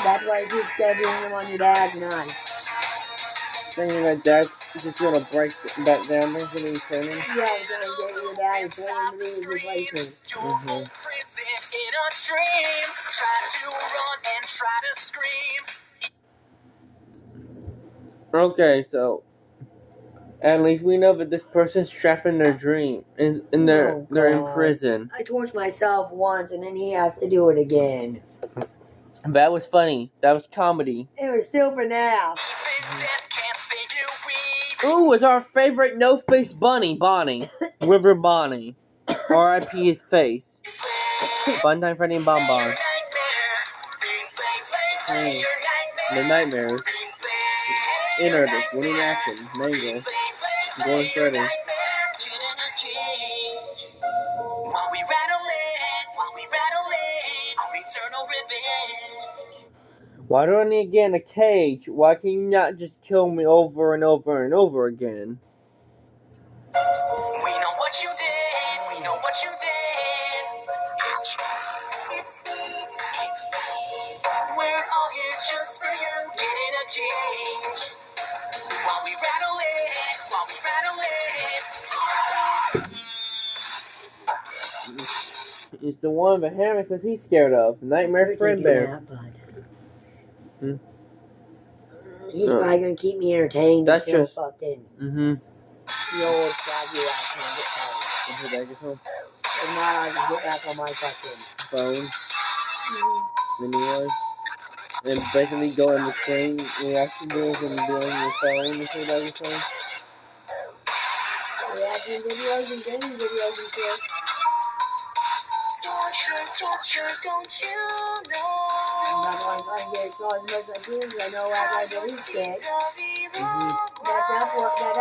That's why you keep scheduling them on your dad's night. Thinking that Dad is just gonna break that down, things gonna be turning. Yeah, I was gonna get your dad to turn into his replacement. In a dream, try to run and try to scream. Okay, so at least we know that this person's trapped in their dream, and they're in prison. I torched myself once, and then he has to do it again. That was funny. That was comedy. It was still for now. Ooh, it's our favorite no-face bunny, Bonnie. River Bonnie. R.I.P. his face. Funtime Freddy and Bon Bon. Hey, the nightmares. Innertis, winning action, Mangle, Golden Freddy. While we rattle it, our eternal revenge. Why do I need to get in a cage? Why can you not just kill me over and over and over again? We know what you did. We know what you did. It's me. We're all here just for you. Get in a cage. While we rattle it. It's the one that Hammer says he's scared of. Nightmare Fredbear. He's probably gonna keep me entertained That's until just fucking the old saggy ass can get home. If not, I can get back on my fucking phone. The new one. And basically go in between reaction videos and be on your phone and say about your phone. Reaction videos and gaming videos and shit. Torture, don't you know? That's why I'm trying to get it as much as I can because I know after I delete shit, that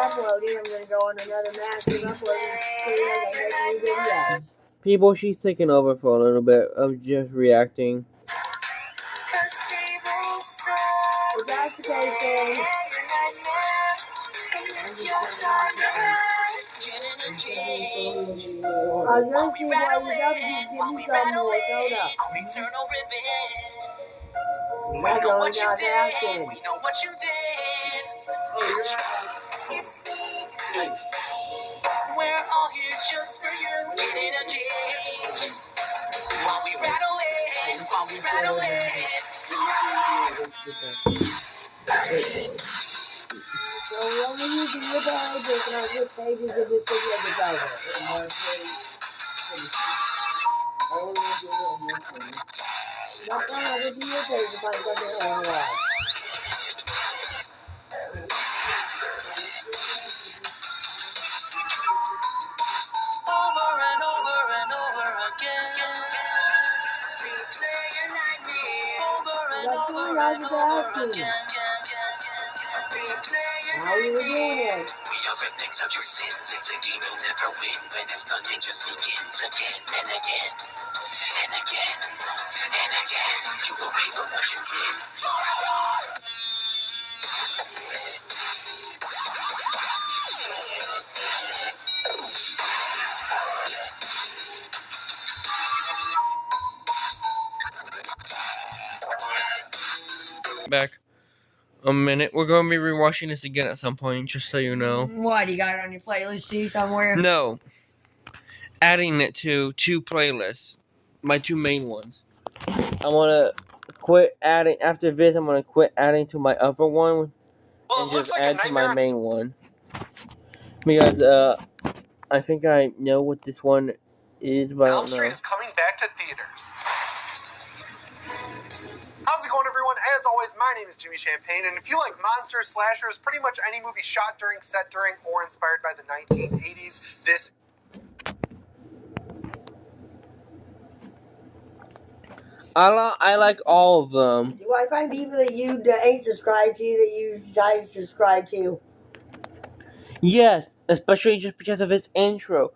uploaded, I'm going to go on another massive uploading screen and make new videos. People, she's taking over for a little bit of just reacting. If that's the case, then I was going to see why you don't give me some more soda. That's the only thing I was asking. We know what you did. It's me. We're all here just for you. Get in a cage. While we rattle it. So we only using your pages and our good pages of this video is over. That's fine, I'll give you your page if I got it all right. Over and over again. Replay your nightmare. Over again. Replay your How you were doing nightmare. it? We are remnants of your sins. It's a game you'll never win. When it's done, it just begins again and again. And again. And again. You will pay for what you did. Back a minute. We're going to be rewatching this again at some point, just so you know. What, you got it on your playlist too somewhere? No. Adding it to two playlists. My two main ones. I want to quit adding, after this, I'm going to quit adding to my other one and just add to my main one. Because, I think I know what this one is, but I don't know. Elm Street is coming back to theaters. How's it going, everyone? As always, my name is Jimmy Champagne, and if you like monsters, slashers, pretty much any movie shot during, set during, or inspired by the 1980s, this... I like all of them. Do I find people that you ain't subscribed to that you decide to subscribe to? Yes, especially just because of its intro.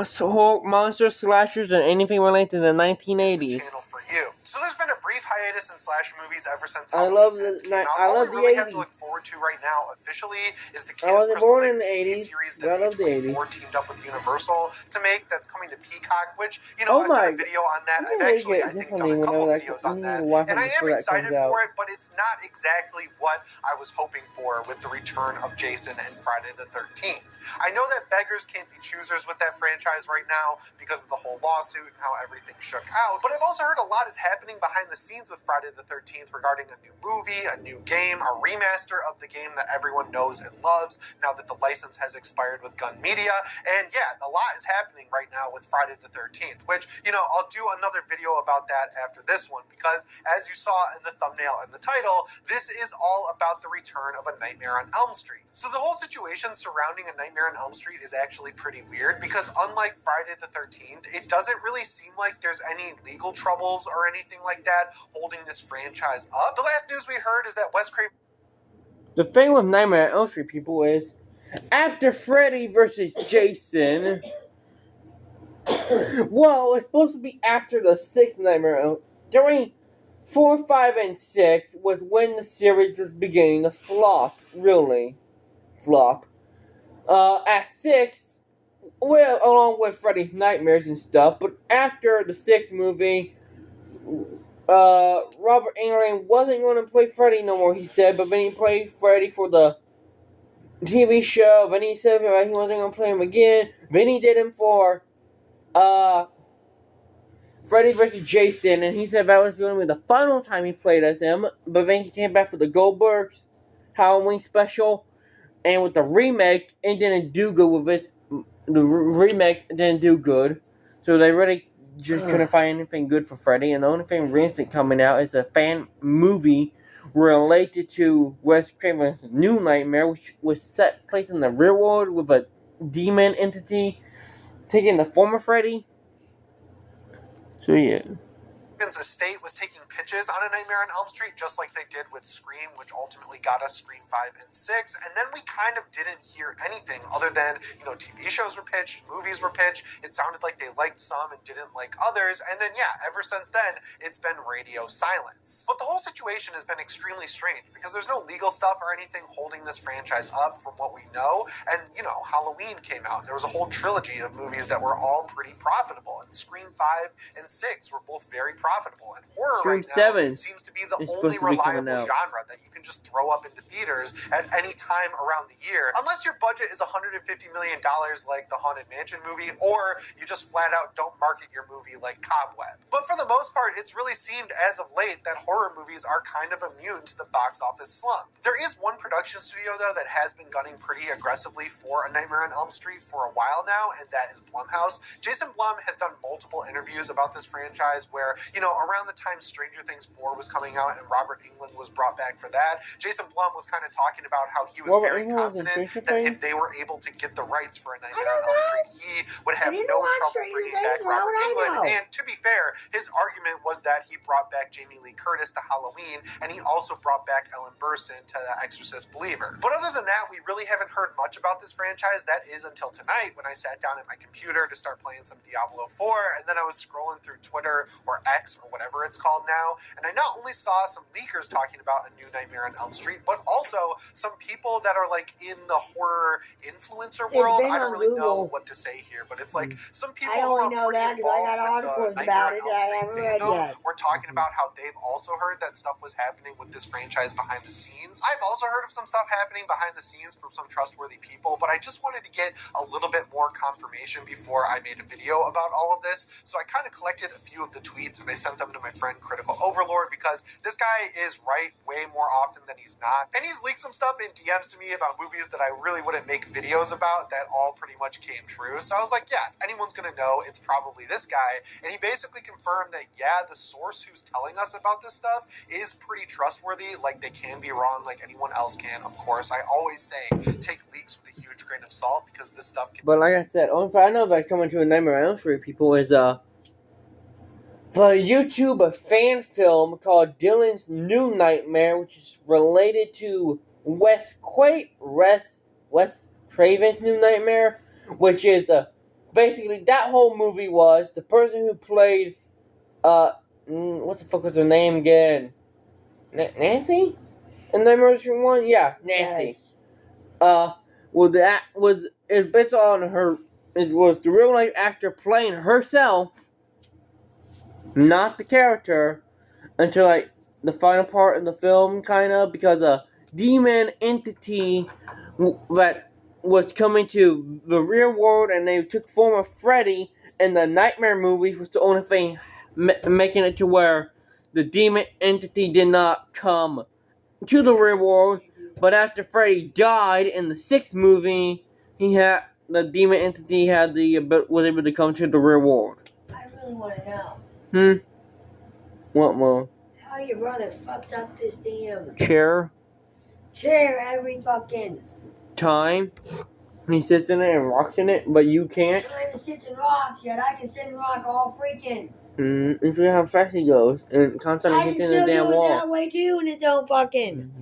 So, monsters, slashers, and anything related to the 1980s. Channel for you. So there's been a brief hiatus in slasher movies ever since I Halloween love Ends the came out. I All love we the really have to 80s. look forward to right now officially is the I Camp wasn't Crystal born Lake in the TV 80s, series but I that love the A24 80s. teamed up with Universal to make. That's coming to Peacock, which, Oh I've done a my! video on that. I'm I've gonna actually, get I think, differently done a when I couple like videos on need that, to watch and it I am before that excited comes out. for it, but it's not exactly what I was hoping for with the return of Jason and Friday the 13th. I know that beggars can't be choosers with that franchise right now because of the whole lawsuit and how everything shook out, but I've also heard a lot is happening behind the scenes with Friday the 13th regarding a new movie, a new game, a remaster of the game that everyone knows and loves now that the license has expired with Gun Media. And yeah, a lot is happening right now with Friday the 13th, which, I'll do another video about that after this one, because as you saw in the thumbnail and the title, this is all about the return of A Nightmare on Elm Street. So the whole situation surrounding A Nightmare on Elm Street is actually pretty weird, because unlike Friday the 13th, it doesn't really seem like there's any legal troubles or anything like that holding this franchise up. The last news we heard is that Wes Craven... The thing with Nightmare on Elm Street, people, is after Freddy versus Jason. Well, it's supposed to be after the 6th Nightmare. During 4, 5, and 6 was when the series was beginning to flop. Really. Flop. At 6, well, along with Freddy's Nightmares and stuff, but after the 6th movie, Robert Englund wasn't going to play Freddy no more, he said, but then he played Freddy for the TV show, then he said he wasn't going to play him again, then he did him for, Freddy vs. Jason, and he said that was going to be the final time he played as him, but then he came back for the Goldbergs Halloween special, and with the remake, it didn't do good with it. The remake didn't do good, so they really just couldn't find anything good for Freddy, and the only thing recent coming out is a fan movie related to Wes Craven's New Nightmare, which was set place in the real world with a demon entity taking the form of Freddy. So yeah. estate was taking pitches on A Nightmare on Elm Street, just like they did with Scream, which ultimately got us Scream 5 and 6, and then we kind of didn't hear anything other than, TV shows were pitched, movies were pitched, it sounded like they liked some and didn't like others, and then ever since then, it's been radio silence. But the whole situation has been extremely strange, because there's no legal stuff or anything holding this franchise up from what we know, and, Halloween came out, and there was a whole trilogy of movies that were all pretty profitable, and Scream 5 and 6 were both very profitable, and horror Scream right now 7 seems to be the is only supposed to be coming reliable out. genre that you can just throw up into theaters at any time around the year, unless your budget is $150 million like the Haunted Mansion movie, or you just flat out don't market your movie like Cobweb. But for the most part, it's really seemed as of late that horror movies are kind of immune to the box office slump. There is one production studio, though, that has been gunning pretty aggressively for A Nightmare on Elm Street for a while now, and that is Blumhouse. Jason Blum has done multiple interviews about this franchise where, around the time Stranger Things 4 was coming out and Robert Englund was brought back for that, Jason Blum was kind of talking about how he was very confident that if they were able to get the rights for A Nightmare on Elm Street, he would have no trouble bringing back Robert Englund. And to be fair, his argument was that he brought back Jamie Lee Curtis to Halloween, and he also brought back Ellen Burstyn to The Exorcist Believer. But other than that, we really haven't heard much about this franchise. That is until tonight, when I sat down at my computer to start playing some Diablo 4, and then I was scrolling through Twitter or X or whatever it's called now, and I not only saw some leakers talking about a new Nightmare on Elm Street, but also some people that are like in the horror influencer world. I don't really know what to say here, but it's like some people who are pretty involved with the Nightmare on Elm Street fandom were talking about how they've also heard that stuff was happening with this franchise behind the scenes. I've also heard of some stuff happening behind the scenes from some trustworthy people, but I just wanted to get a little bit more confirmation before I made a video about all of this. So I kind of collected a few of the tweets and I sent them to my friend Critical Overlord, because this guy is right way more often than he's not. And he's leaked some stuff in DMs to me about movies that I really wouldn't make videos about that all pretty much came true. So I was like, yeah, if anyone's gonna know, it's probably this guy. And he basically confirmed that, yeah, the source who's telling us about this stuff is pretty trustworthy. Like, they can be wrong like anyone else can, of course. I always say, take leaks with a huge grain of salt, because this stuff can... But like I said, only thing I know that coming to A Nightmare on Elm Street, people, is the YouTube fan film called Dylan's New Nightmare, which is related to Wes Craven's New Nightmare, which is basically that whole movie was the person who played what the fuck was her name again? Nancy? In the Nightmare one? Yeah, Nancy. Yes. Well, that was it's based on her. It was the real life actor playing herself, not the character, until like the final part of the film, kind of, because a demon entity that was coming to the real world, and they took form of Freddy. And the Nightmare movies was the only thing making it to where the demon entity did not come to the real world. But after Freddy died in the 6th movie, the demon entity was able to come to the real world. I really want to know. What, Mom? How your brother fucks up this damn Chair every fucking time. He sits in it and rocks in it, but you can't. time it sits and rocks, yet I can sit and rock all freaking. If you how fast he goes and constantly I can hitting still the damn do it wall. that way too, and it don't fucking.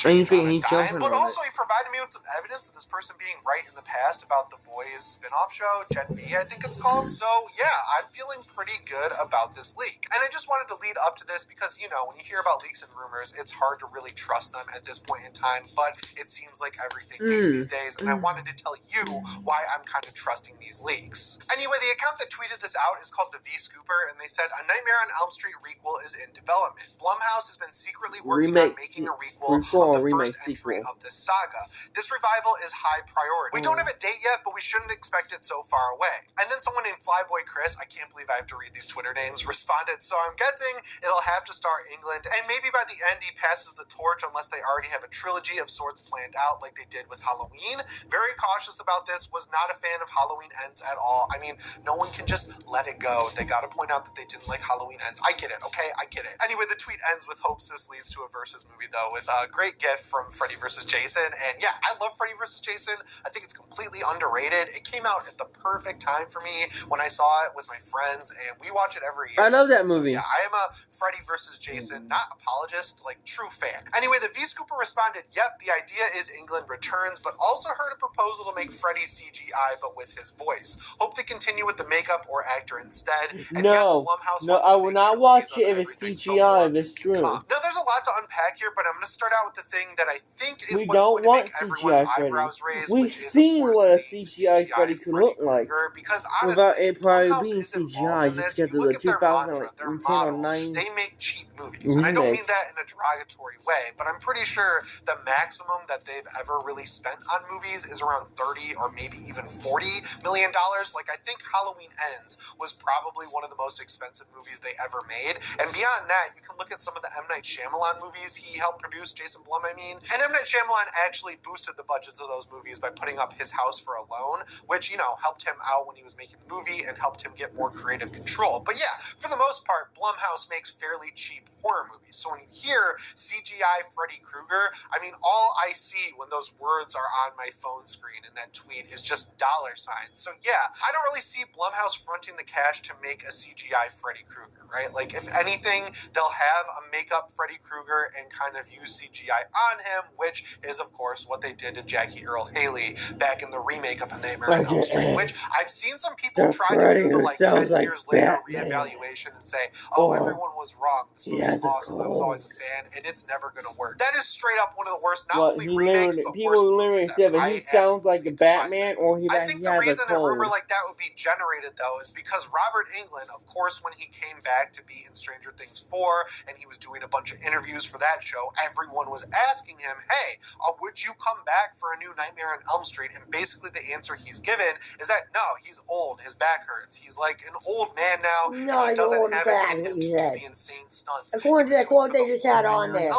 And you think he's jumping But on also, he provided me with some evidence of this person being right in the past about the Boys spin-off show, Gen V, I think it's called. So, yeah, I'm feeling pretty good about this leak. And I just wanted to lead up to this because, you know, when you hear about leaks and rumors, it's hard to really trust them at this point in time, but it seems like everything leaks these days, and I wanted to tell you why I'm kind of trusting these leaks. Anyway, the account that tweeted this out is called the V Scooper, and they said, a Nightmare on Elm Street requel is in development. Blumhouse has been secretly working on making a requel of the first entry of this saga. This revival is high priority. We don't have a date yet, but we shouldn't expect it so far away. And then someone named Flyboy Chris, I can't believe I have to read these Twitter names, responded, so I'm guessing it'll have to star England, and maybe by the end he passes the torch unless they already have a trilogy of sorts planned out like they did with Halloween. Very cautious about this, was not a fan of Halloween Ends at all. I mean, no one can just let it go. They gotta point out that they didn't like Halloween Ends. I get it, okay? I get it. Anyway, the tweet ends with hopes this leads to a Versus movie, though, with a great gif from Freddy vs. Jason. And yeah, I love Freddy vs. Jason. I think it's completely underrated. It came out at the perfect time for me when I saw it with my friends, and we watch it every year. I love that movie. Yeah, I am a Freddy vs. Jason, not apologist, like true fan. Anyway, the V Scooper responded, yep, the idea is England returns, but also heard a proposal to make Freddy CGI, but with his voice. Hope they continue with the makeup or actor instead. And No, yes, no, I will not watch it if it's CGI, if it's true. No, there's a lot to unpack here, but I'm going to start out with the thing that I think is We what's don't going to want make everyone's CGI eyebrows Freddy. raised. We've seen what a CGI Freddy could look like. Because honestly, without it probably Blumhouse being is involved CGI in this. just because You of look the at their mantra, 2010 their or model, 9 they make cheap movies. And I don't mean that in a derogatory way, but I'm pretty sure the maximum that they've ever really spent on movies is around $30 or maybe even $40 million. Like, I think Halloween Ends was probably one of the most expensive movies they ever made. And beyond that, you can look at some of the M. Night Shyamalan movies he helped produce, Jason Blum, I mean. And M. Night Shyamalan actually boosted the budgets of those movies by putting up His House for a Loan, which, you know, helped him out when he was making the movie and helped him get more creative control. But yeah, for the most part, Blumhouse makes fairly cheap horror movies. So when you hear CGI Freddy Krueger, I mean, all I see when those words are on my phone screen in that tweet is just dollar signs. So yeah, I don't really see Blumhouse fronting the cash to make a CGI Freddy Krueger, right? Like, if anything, they'll have a makeup Freddy Krueger and kind of use CGI on him, which is, of course, what they did to Jackie Earle Haley back in the remake of A Nightmare on Elm Street, which I've seen some people try to do the, like, 10 years later reevaluation and say, oh, everyone was wrong. This movie's awesome. I was always a fan, and it's never going to work. That is straight up one of the worst, not only remakes, but worst movies ever. He sounds like a Batman, or I think the reason a rumor like that would be generated, though, is because Robert Englund, of course, when he came back to be in Stranger Things 4, and he was doing a bunch of interviews for that show, everyone was asking him, hey, would you come back for a new Nightmare on Elm Street? And basically the answer he's given is that, no, he's old, his back hurts. He's like an old man now, No, and he doesn't have it in him to do the insane stunts. According to that quote they just had on there.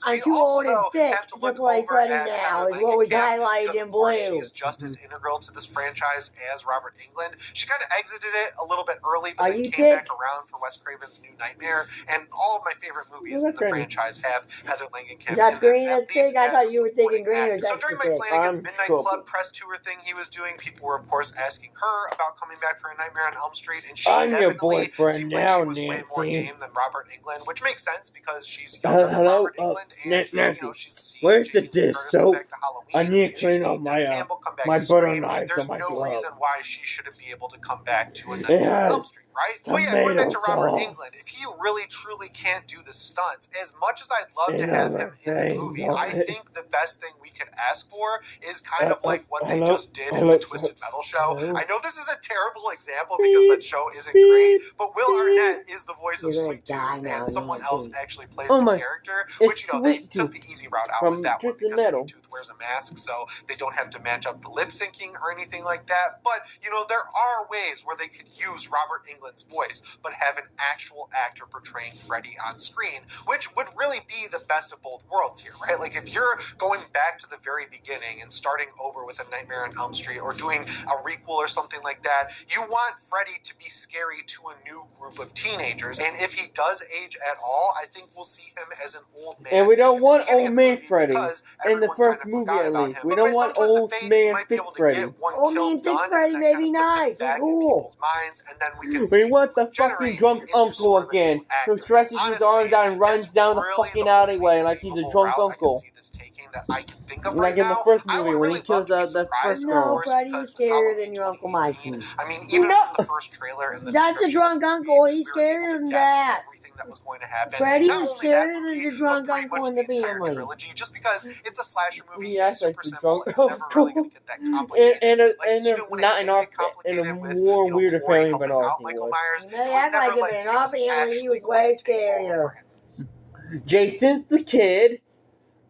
I'm too old and thick to play Freddy now, is what was highlighted in blue. She is just as integral to this franchise as Robert Englund. She kind of exited it a little bit early, but then came back around for Wes Craven's New Nightmare, and all of my favorite movies in the franchise have Heather Langenkamp That's green at as least pig? I as thought a you were thinking supporting green or actor. So during Mike Dexter pig. Flanagan's I'm Midnight trouble. Club press tour thing he was doing, people were of course asking her about coming back for A Nightmare on Elm Street, and she I'm your definitely boyfriend seemed now, like she was way more Nancy. game than Robert Englund, which makes sense because she's younger than Hello, Robert Englund, and Nancy. she's seen Where's the Jamie Lee dish Curtis come soap? back to I Halloween. need to She's clean off seen Neve Campbell come back my to butter Scream. knives There's on my no glove. reason why she shouldn't be able to come back to A It Nightmare on Elm has Street, right? But yeah, going back to tomato Robert sauce Englund, if he really truly can't do the stunts, as much as I'd love to and have other him in the things movie, on I it. think the best thing we could ask for is kind of like what they Hello? just did in the Twisted Metal show. Hello? I know this is a terrible example because that show isn't great, but Will Arnett is the voice of You're gonna Sweet die Tooth, now, and someone Nancy. else actually plays Oh the my- character, it's which, they Sweet took Tooth the easy route out from with that one Twisted because Metal. Sweet Tooth wears a mask, so they don't have to match up the lip syncing or anything like that. But, there are ways where they could use Robert Englund's voice, but have an actual actor portraying Freddy on screen, which would really be the best of both worlds here, right? Like, if you're going back to the very beginning and starting over with A Nightmare on Elm Street or doing a requel or something like that, you want Freddy to be scary to a new group of teenagers. And if he does age at all, I think we'll see him as an old man. And we don't at the want beginning old of the man movie Freddy because in the everyone first kind of movie forgot at about least. him. We But don't by some want twist of old fate, he man might be thick able to Freddy. get one Old kill man thick done, Freddy and may that be kind of puts him nice. He's back in cool. people's minds, and then we can We see want the generate fucking drunk into uncle sort of a again, new who actor. stretches his Honestly, arms out and runs that's down the really fucking the alleyway only like he's a believable drunk route I can uncle. see this taking that I can think of Like right in the now. first I movie would when really he kills love to be the first surprised, of girl. No, course, Freddy because is scarier Halloween than your Uncle 2018, Mikey. I mean, even No. from the first trailer and the That's a description drunk of the movie, uncle. He's we were able scarier to than guess that. everything that was going to happen. Freddy Not is only that scarier than movie, the but drunk pretty uncle much in the the entire family. trilogy, just because it's a slasher movie, He it's acts like super the simple, drunk it's never really going uncle. to get that complicated. And Even when not it in did our get complicated in a with, more weirder Corey family than helping ours out he Michael was. Myers, They it was act like never it, like but in he our was family, he actually was going way to take over for scarier. him. Jason's the kid.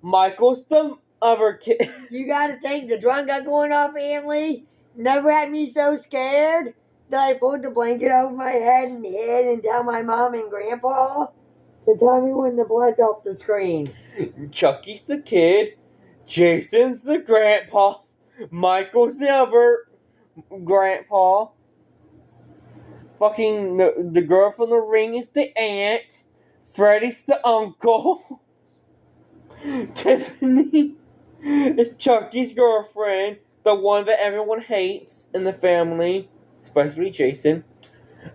Michael's the other kid. You gotta think, the drunk uncle in our family never had me so scared that I pulled the blanket over my head and hid and tell my mom and grandpa to tell me when the blood's off the screen. Chucky's the kid. Jason's the grandpa. Michael's the other grandpa. Fucking the girl from the ring is the aunt. Freddy's the uncle. Tiffany is Chucky's girlfriend, the one that everyone hates in the family, especially Jason.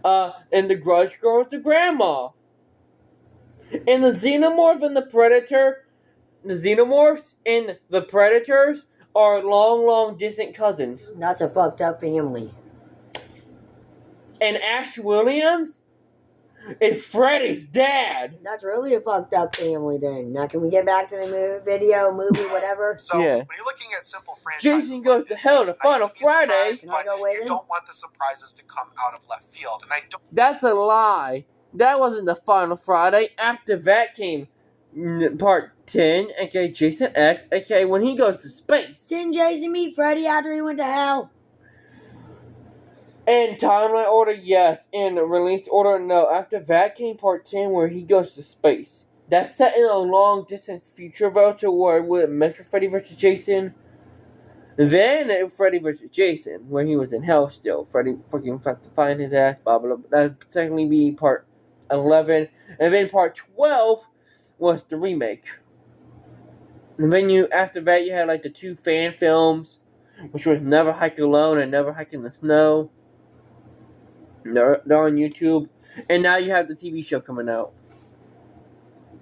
And the Grudge Girl is the grandma. And the Xenomorph and the Predator, the Xenomorphs and the Predators are long distant cousins. That's a fucked up family. And Ash Williams is Freddy's dad. That's really a fucked up family then. Now can we get back to the movie, whatever? So Yeah. when you're looking at simple franchises, Jason Goes to Hell to it's nice Final be Friday. surprised, Can I but go with you him? don't want the surprises to come out of left field, and I don't. That's a lie. That wasn't the Final Friday. After that came part 10, aka Jason X, aka when he goes to space. Didn't Jason meet Freddy after he went to hell? And timeline order, yes. And release order, no. After that came part 10 where he goes to space. That's set in a long distance future though, to where it would make Freddy vs. Jason. Then Freddy vs. Jason, where he was in hell still. Freddy fucking had to find his ass, blah blah blah. That would technically be part 11. And then part 12 was the remake. And then after that you had like the 2 fan films, which was Never Hike Alone and Never Hike in the Snow. They're on YouTube. And now you have the TV show coming out.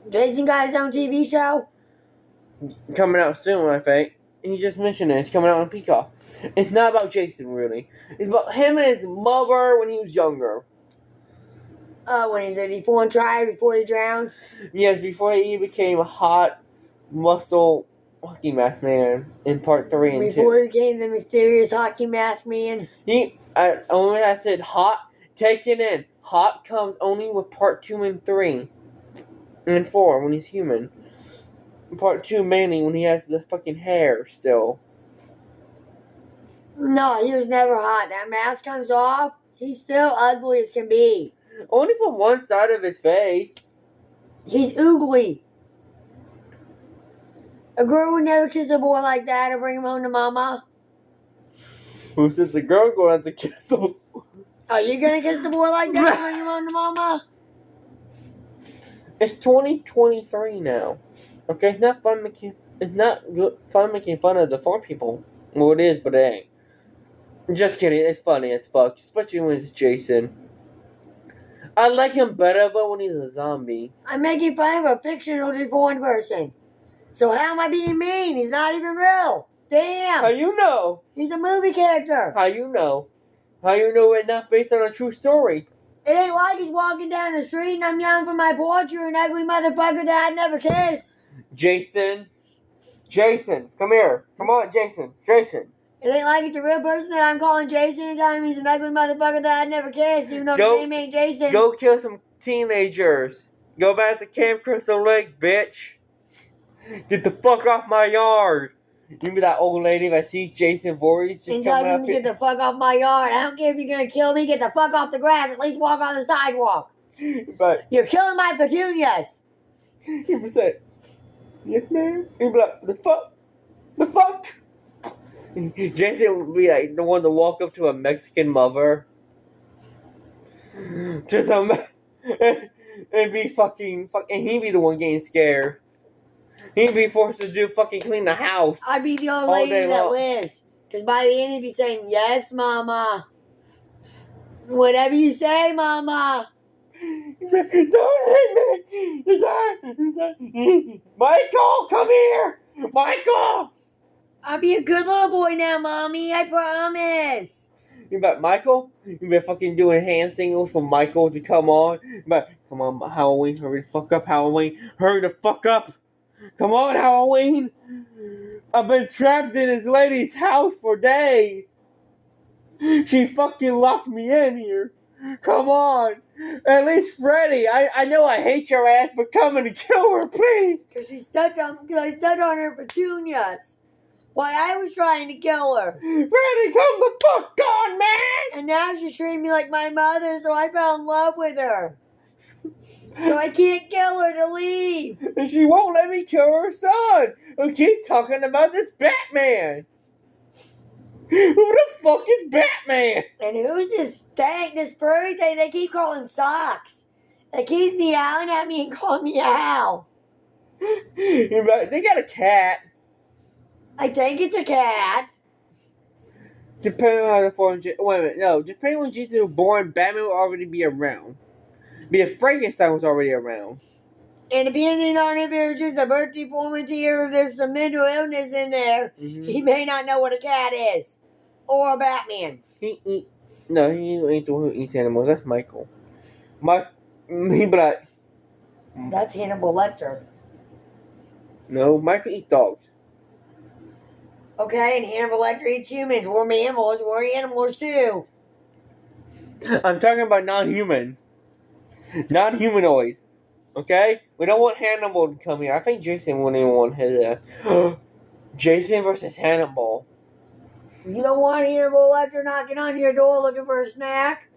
Jason got his own TV show? Coming out soon, I think. He just mentioned it. It's coming out on Peacock. It's not about Jason, really. It's about him and his mother when he was younger. When he's 84 and tried before he drowned? Yes, before he became a hot, muscle hockey mask man in part 3 and 2. Before he became the mysterious hockey mask man? Only I said hot, take it in. Hot comes only with part 2 and 3. And 4 when he's human. Part 2 mainly when he has the fucking hair still. No, he was never hot. That mask comes off, he's still ugly as can be. Only from one side of his face. He's oogly. A girl would never kiss a boy like that or bring him home to mama. Who says the girl going to kiss him? Are you gonna kiss the boy like that and bring him home to mama? It's 2023 now. Okay, it's not fun making. It's not good fun making fun of the farm people. Well, it is, but it ain't. Just kidding. It's funny as fuck, especially when it's Jason. I like him better though when he's a zombie. I'm making fun of a fictional deformed person. So how am I being mean? He's not even real. Damn. How you know? He's a movie character. How you know? How you know it's not based on a true story? It ain't like he's walking down the street and I'm yelling from my porch, you're an ugly motherfucker that I'd never kiss. Jason, come here. Come on, Jason. It ain't like it's a real person that I'm calling Jason and telling him he's an ugly motherfucker that I'd never kiss, even though his name ain't Jason. Go kill some teenagers. Go back to Camp Crystal Lake, bitch. Get the fuck off my yard. You be that old lady that sees Jason Voorhees just and coming tells him up to get the fuck off my yard. I don't care if you're gonna kill me, get the fuck off the grass, at least walk on the sidewalk. But You're killing my petunias. he would say, yes ma'am. He'd be like, the fuck? Jason would be like the one to walk up to a Mexican mother. To some and be fucking and he'd be the one getting scared. He'd be forced to do fucking clean the house. I'd be the old all lady day that long. lives. Because by the end he'd be saying, yes, mama. Whatever you say, mama. Don't hit me! Michael, come here! Michael! I'll be a good little boy now, mommy. I promise. You bet Michael? You been fucking doing hand signals for Michael to come on. But come on, Halloween, hurry the fuck up, Halloween. Hurry the fuck up! Come on, Halloween! I've been trapped in this lady's house for days. She fucking locked me in here. Come on. At least Freddy. I know I hate your ass, but come and kill her, please. Because I stepped on her petunias. While I was trying to kill her. Freddy, come the fuck on, man! And now she's treating me like my mother, so I fell in love with her. So I can't kill her to leave. And she won't let me kill her son, who keeps talking about this Batman. Who the fuck is Batman? And who's this furry thing they keep calling Socks? That keeps meowing at me and calling me Al. They got a cat. I think it's a cat. Depending on how the form. Wait a minute, no. Depending on when Jesus was born, Batman will already be around. Because Frankenstein was already around. And depending on if there's just a birth deformity or if there's some mental illness in there, he may not know what a cat is. Or a Batman. He ain't the one who eats animals. That's Michael. He be like, That's Hannibal Lecter. no, Michael eats dogs. Okay, and Hannibal Lecter eats humans. We're mammals. We're animals too. I'm talking about non-humans. Non-humanoid. Okay? We don't want Hannibal to come here. I think Jason wouldn't even want his Jason versus Hannibal. You don't want Hannibal Lecter knocking on your door looking for a snack?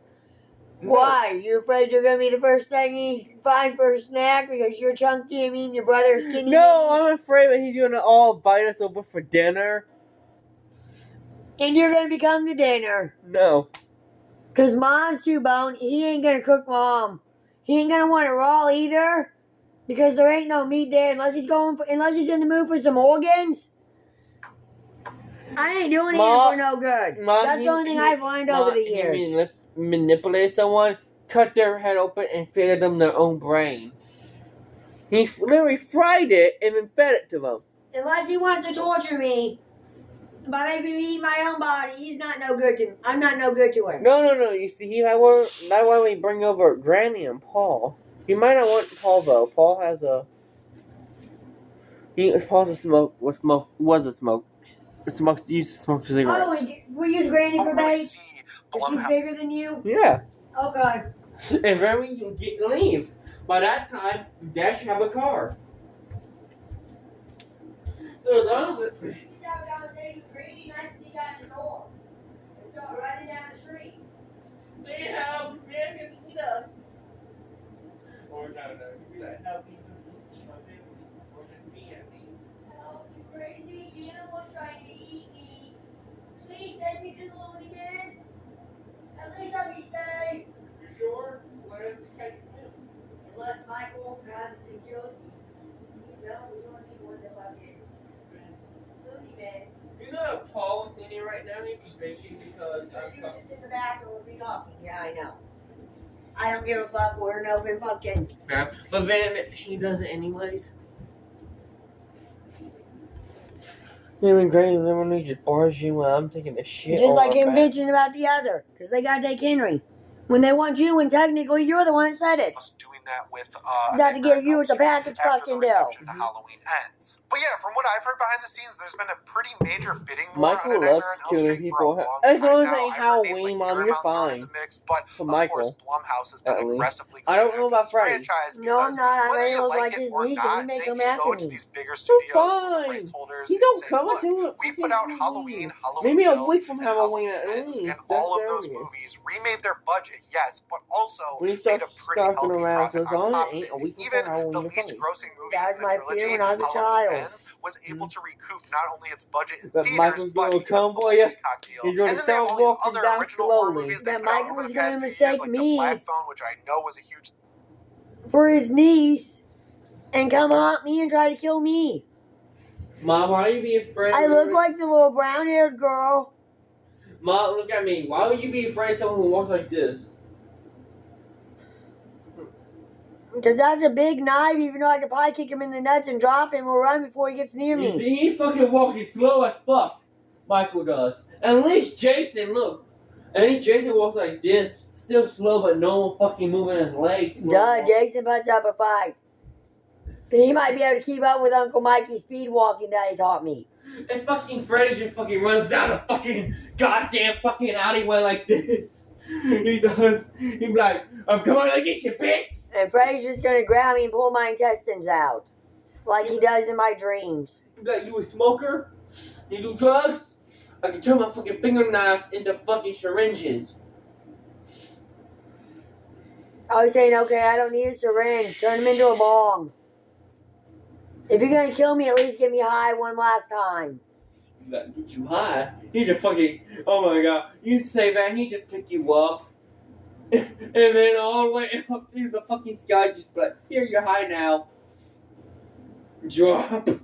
No. Why? You afraid you're going to be the first thing he finds for a snack because you're chunky and mean your brother's skinny? No, I'm afraid that he's going to all invite us over for dinner. And you're going to become the dinner. No. Because Mom's too bone. He ain't going to cook Mom. He ain't going to want it raw either. Because there ain't no meat there unless he's in the mood for some organs. I ain't doing Hannibal no good. That's the only thing I've learned over the years. He manipulated someone, cut their head open, and fed them their own brain. He literally fried it and then fed it to them. Unless he wants to torture me by making me eat my own body, he's not no good to me. I'm not no good to him. No. You see, that's why we bring over Granny and Paul. He might not want Paul though. Paul has a. Paul's a smoke. Was a smoke. Used to smoke cigarettes. Oh, we use Granny for bait? Is she bigger than you? Yeah. Okay. And then we can leave. By that time, Dad should have a car. So as long as it. Granny nice to got the door. It's right down the street. See how Dad can eat us. Or no. You'd be like, no, eat my family. Or just me at least. Help, you crazy animal's trying to eat me. Please take me to the lonely bin. At least I'll be safe. You sure? Why don't you catch him? Unless Michael got bitchy because She was just in the bathroom with me talking. Yeah, I know. I don't give a fuck. We're an open fucking. Yeah, but then he does it anyways. Him and Granny literally just bars you when I'm taking a shit. Just like him back. bitching about the other. Because they gotta take Henry. When they want you, and technically you're the one that said it. Doing that with Got to give you what the package after fucking the do. reception to Halloween ends. But yeah, from what I've heard behind the scenes, there's been a pretty major bidding war Michael on loves Nightmare on Elm killing Street for a people. long As time long as now. it ain't I've heard names Halloween, like Mom, you're Paramount thrown in fine. the mix, but For of Michael, course, Blumhouse has been at least. aggressively I don't know going about after Freddy. this franchise No, I'm because not. I whether made you him look like like it his or niece, and not, he make they him can after go to me. these bigger You're studios or the fine. rights holders You and don't say, come look, until we put out Halloween, Halloween maybe a Kills, week from and Halloween Halloween at Ends, least. and all of That's those earlier. movies remade their budget, yes, but also When you made start a pretty scarfing healthy around profit for on on, top it of ain't it. a week Even before Halloween. the You're least fine. grossing movie That in was the my trilogy, fear when I was a Halloween child. Ends, was able to recoup not only its budget in But theaters, Michael's but gonna because come of the for you. Peacock deal. He's gonna And then they have come all these walking other down original horror slowly. movies they That put out Michael over was the gonna past few years, mistake like The me Black Phone, which I know was a huge for his niece and come haunt me and try to kill me. Mom, why you be afraid? I look like the little brown-haired girl. Mom, look at me. Why would you be afraid of someone who walks like this? Because that's a big knife, even though I could probably kick him in the nuts and drop him or run before he gets near You me. see, he fucking walking slow as fuck. Michael does. At least Jason, look. At least Jason walks like this. Still slow, but no one fucking moving his legs. Duh, Jason puts up a fight. He might be able to keep up with Uncle Mikey's speed walking that he taught me. And fucking Freddy just fucking runs down a fucking goddamn fucking alleyway like this. He does. He be like, I'm coming to get you, bitch. And Freddy's just gonna grab me and pull my intestines out. Like he does in my dreams. He be like, you a smoker? You do drugs? I can turn my fucking fingernails into fucking syringes. I was saying, okay, I don't need a syringe. Turn him into a bong. If you're gonna kill me, at least get me high one last time. That get you high. He just fucking, oh my god. You say that, he just pick you up. And then all the way up to the fucking sky, just be like, here, you're high now. Drop. And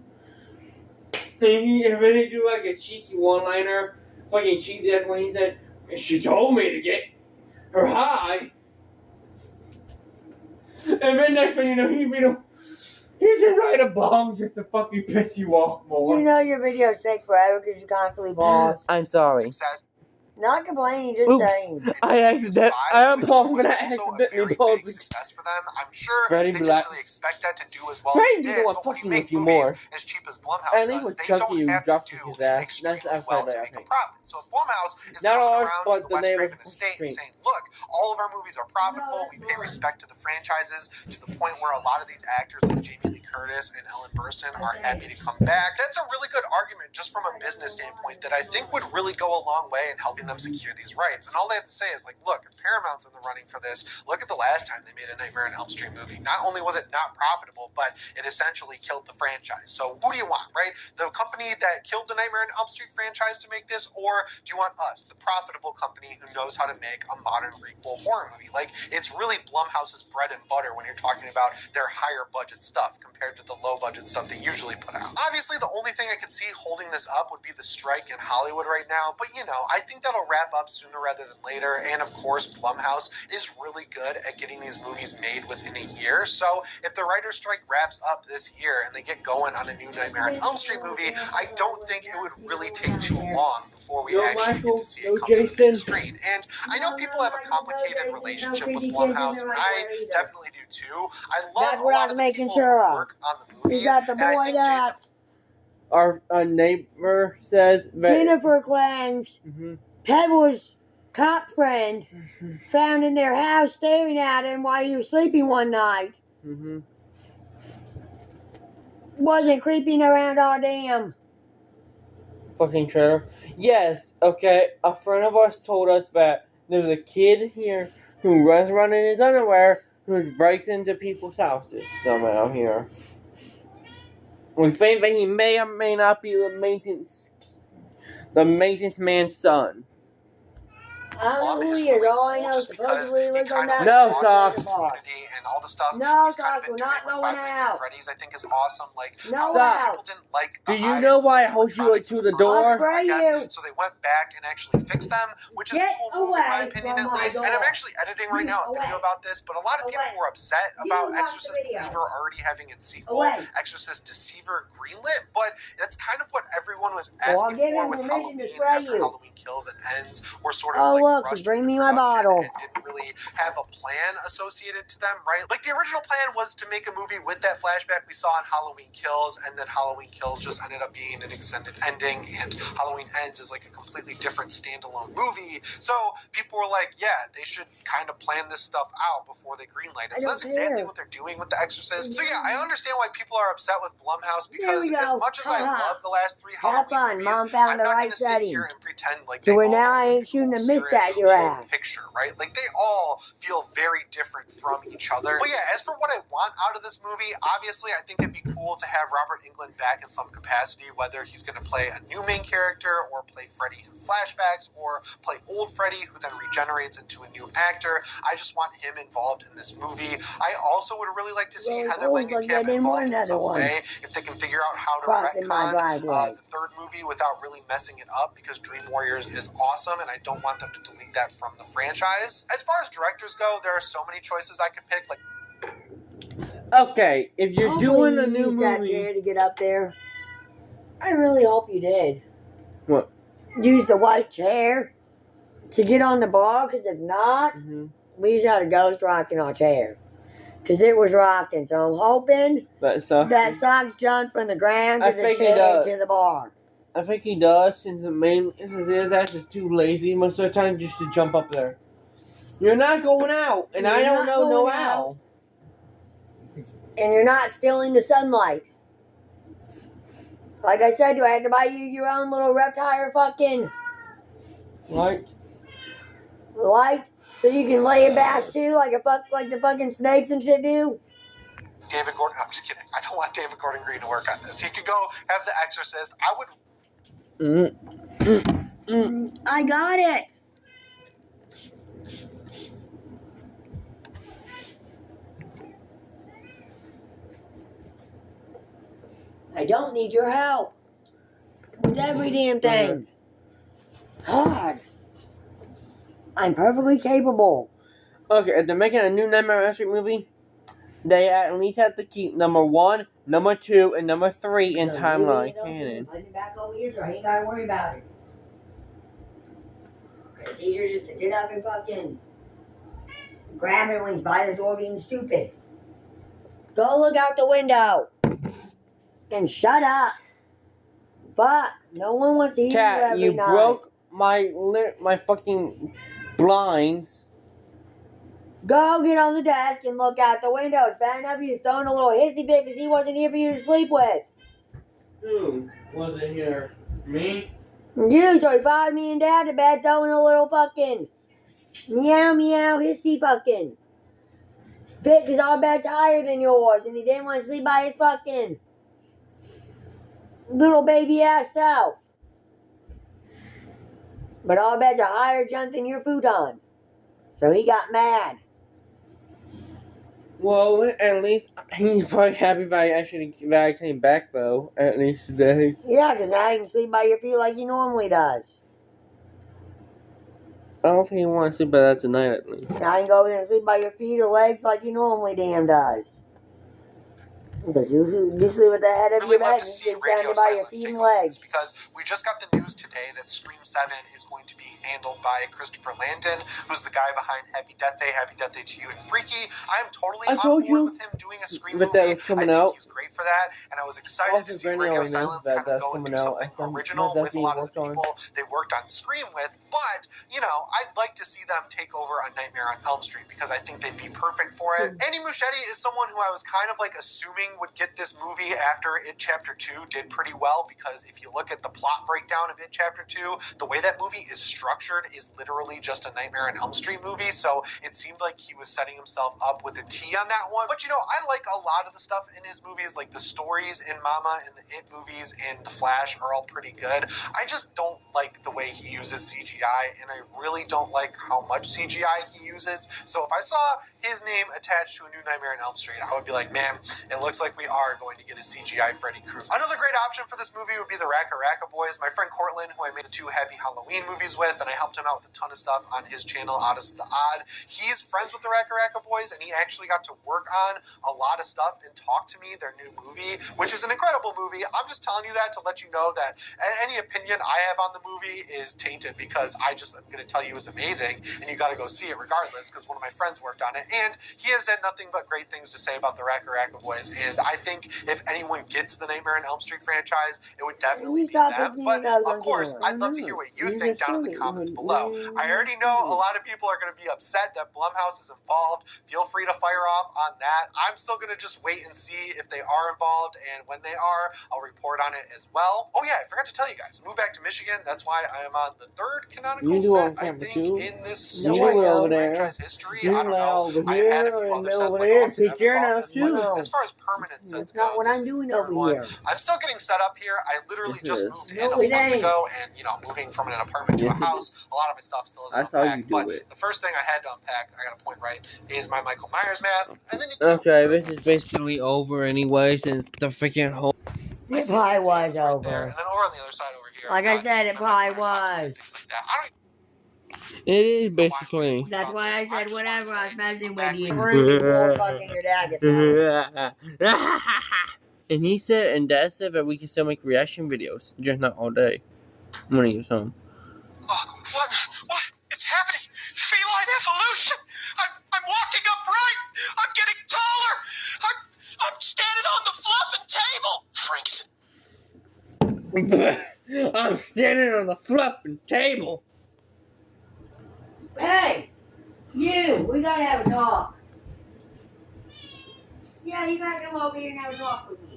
then he do like a cheeky one-liner. Fucking cheesy ass when he said, she told me to get her high. And then next thing you know, he just write a bomb just to fucking piss you off more. You know your videos take forever because you constantly pause. I'm sorry. success. Not complaining, just Oops. saying. I unpaused, which but I was also a accidentally very paused big it. success for them. I'm sure Freddy they be didn't like- really expect that to do as well Freddy as be it the did, one but when you fucking make with you movies more. as cheap as Blumhouse At least does, with they Chucky, don't have to dropped do his ass. extremely That's well outside to there, I make a think. profit. So if Blumhouse is Not coming ours, around but to the the Wes name Craven of estate and Street. saying, look, all of our movies are profitable, we pay respect to the franchises to the point where a lot of these actors like Jamie Lee Curtis and Ellen Burstyn are happy to come back. That's a really good argument just from a business standpoint that I think would really go a long way in helping them secure these rights. And all they have to say is like, look, if Paramount's in the running for this, look at the last time they made a Nightmare on Elm Street movie. Not only was it not profitable, but it essentially killed the franchise. So who do you want, right? The company that killed the Nightmare on Elm Street franchise to make this, or do you want us, the profitable company who knows how to make a modern prequel horror movie? Like, it's really Blumhouse's bread and butter when you're talking about their higher budget stuff compared to the low budget stuff they usually put out. Obviously, the only thing I could see holding this up would be the strike in Hollywood right now, but you know, I think that'll wrap up sooner rather than later. And of course, Blumhouse is really good at getting these movies made within a year. So if the writer's strike wraps up this year and they get going on a new Nightmare on Elm Street movie, I don't think it would really take too long before we actually get to see it come to the big screen. And I know people have a complicated relationship with Blumhouse, and I definitely do too. I love a lot of the people who work on the movies. Is that the and I boy think that Our neighbor says that. Jennifer claims Pebbles' cop friend found in their house staring at him while he was sleeping one night. Wasn't creeping around all damn. Fucking trailer. Yes, okay. A friend of ours told us that there's a kid here who runs around in his underwear who breaks into people's houses somehow here. We think that he may or may not be the maintenance man's son. I don't know who he is. All I know is supposedly he lives on that No, side of Socks. the bar. And all the stuff No, he's kind of Doc, we're been doing not with going Five Nights at out. Freddy's, I think is awesome. Like, No how out. people didn't like Do the you eyes know of why I the hold you like animatronics to in the first door? one, I'll spray I guess. you. So they went back and actually fixed them, which is a Get cool move in my away opinion, from at my least. door. And I'm actually editing right now a video Away. about this, but a lot of people Away. were upset You about watch the Exorcist video. Believer already having its sequel, Away. Exorcist Deceiver, greenlit, but that's kind of what everyone was Well, I'll asking give for him with permission to Halloween spray after you. Halloween Kills and Ends were sort of Oh, like look, rushed bring into me my production bottle. and didn't really have a plan associated to them, right? Like the original plan was to make a movie with that flashback we saw in Halloween Kills, and then Halloween Kills just ended up being an extended ending, and Halloween Ends is like a completely different standalone movie. So people were like, yeah, they should kind of plan this stuff out before they greenlight it. So that's exactly what they're doing with The Exorcist. So yeah, I understand why people are upset with Blumhouse, because as much as I love the last three Have Halloween fun. movies, Mom found I'm the not right going to sit setting. here and pretend like So they where all now are I like ain't a shooting a coherent mist at your whole ass. picture, right? Like they all feel very different from each other. But yeah, as for what I want out of this movie, obviously I think it'd be cool to have Robert Englund back in some capacity, whether he's going to play a new main character or play Freddy in flashbacks or play old Freddy who then regenerates into a new actor. I just want him involved in this movie. I also would really like to see Heather Langenkamp involved in some way, if they can figure out how to retcon the third movie without really messing it up, because Dream Warriors is awesome and I don't want them to delete that from the franchise. As far as directors go, there are so many choices I could pick. Like, Okay, if you're doing a new use that movie, chair to get up there. I really hope you did. what? Use the white chair to get on the bar, because if not, we just had a ghost rocking our chair. Because it was rocking, so I'm hoping that socks jumped from the ground to the chair to the bar. I think he does, since his ass is too lazy most of the time just to jump up there. You're not going out, and I don't know no how. And you're not stealing the sunlight. Like I said, do I have to buy you your own little reptile fucking Light? So you can lay a bass too, like the fucking snakes and shit do? David Gordon, I'm just kidding. I don't want David Gordon Green to work on this. He could go have The Exorcist. I would... I got it. I don't need your help with every damn thing. God. I'm perfectly capable. Okay, if they're making a new Nightmare on Elm Street movie, they at least have to keep number 1, number 2, and number 3 in timeline canon. Put it back over here so I ain't gotta worry about it. It's easier just to get up and fucking grab it when he's by the door being stupid. Go look out the window. And shut up. Fuck. No one wants to hear you every night. You broke my fucking blinds. Go get on the desk and look out the window. It's bad enough you're throwing a little hissy fit because he wasn't here for you to sleep with. Who wasn't here? Me? You, so he followed me and Dad to bed throwing a little fucking meow meow hissy fucking fit because our bed's higher than yours and he didn't want to sleep by his fucking little baby ass self. But our beds are higher jump than your futon. So he got mad. Well, at least he's probably happy that I came back, though. At least today. Yeah, because now he can sleep by your feet like he normally does. I don't think he wants to sleep by that tonight, at least. Now he can go over there and sleep by your feet or legs like he normally damn does. Because you sleep with the head of your bed and you sleep down by your feet and legs. Because we just got the news today that Scream 7 is going to be handled by Christopher Landon, who's the guy behind Happy Death Day to You, and Freaky. I am totally on board with him doing a Scream movie. That was coming I think out. he's great for that, and I was excited to see Radio Silence kind of go and do something original with a lot of the people they worked on Scream with. But, you know, I'd like to see them take over a Nightmare on Elm Street because I think they'd be perfect for it. Andy Muschietti is someone who I was kind of like assuming would get this movie after It Chapter 2 did pretty well, because if you look at the plot breakdown of It Chapter 2, the way that movie is structured, structured is literally just a Nightmare on Elm Street movie, so it seemed like he was setting himself up with a T on that one. But you know, I like a lot of the stuff in his movies, like the stories in Mama and the It movies and The Flash are all pretty good. I just don't like the way he uses CGI, and I really don't like how much CGI he uses. So if I saw his name attached to a new Nightmare on Elm Street, I would be like, man, it looks like we are going to get a CGI Freddy Krueger. Another great option for this movie would be the Racka Racka Boys. My friend Cortland, who I made the 2 Happy Halloween movies with, and I helped him out with a ton of stuff on his channel, Odyssey the Odd. He's friends with the Racka Racka Boys, and he actually got to work on a lot of stuff and talk to me, their new movie, which is an incredible movie. I'm just telling you that to let you know that any opinion I have on the movie is tainted, because I just am going to tell you it's amazing, and you got to go see it regardless, because one of my friends worked on it, and he has had nothing but great things to say about the Racka Racka Boys, and I think if anyone gets the Nightmare on Elm Street franchise, it would definitely be them. But of course, I'd love to hear what you think down in the comments below. I already know a lot of people are going to be upset that Blumhouse is involved. Feel free to fire off on that. I'm still going to just wait and see if they are involved, and when they are, I'll report on it as well. Oh yeah, I forgot to tell you guys, I moved back to Michigan. That's why I am on the 3rd canonical set, I think, in this franchise history. I don't know. I've had a few other sets like Austin Evans office, but as far as permanent sets That's not go, what this I'm is doing the 3rd over one. here. I'm still getting set up here. I literally just moved in a No, it month ain't. ago, and you know, moving from an apartment to a house, a lot of my stuff still isn't That's how unpacked. you do But it. the first thing I had to unpack, I got to point right, is my Michael Myers mask, and then Okay, this is basically over anyway, since the freaking whole. It probably was right there, over. and then over on the other side over here. Like I said, it my Michael probably Myers was. costume and things like that. I don't It is know why basically. we That's about why I this. said just whatever. wanna I was say, messing I'm with back you. with Screaming before fucking your dad gets out. And he said, and Dad said that we can still make reaction videos, just not all day when he was home. What? It's happening! Feline evolution! I'm walking upright! I'm getting taller! I'm standing on the fluffing table! Frank is... I'm standing on the fluffing table. Hey, you! We gotta have a talk. Yeah, you gotta come over here and have a talk with me.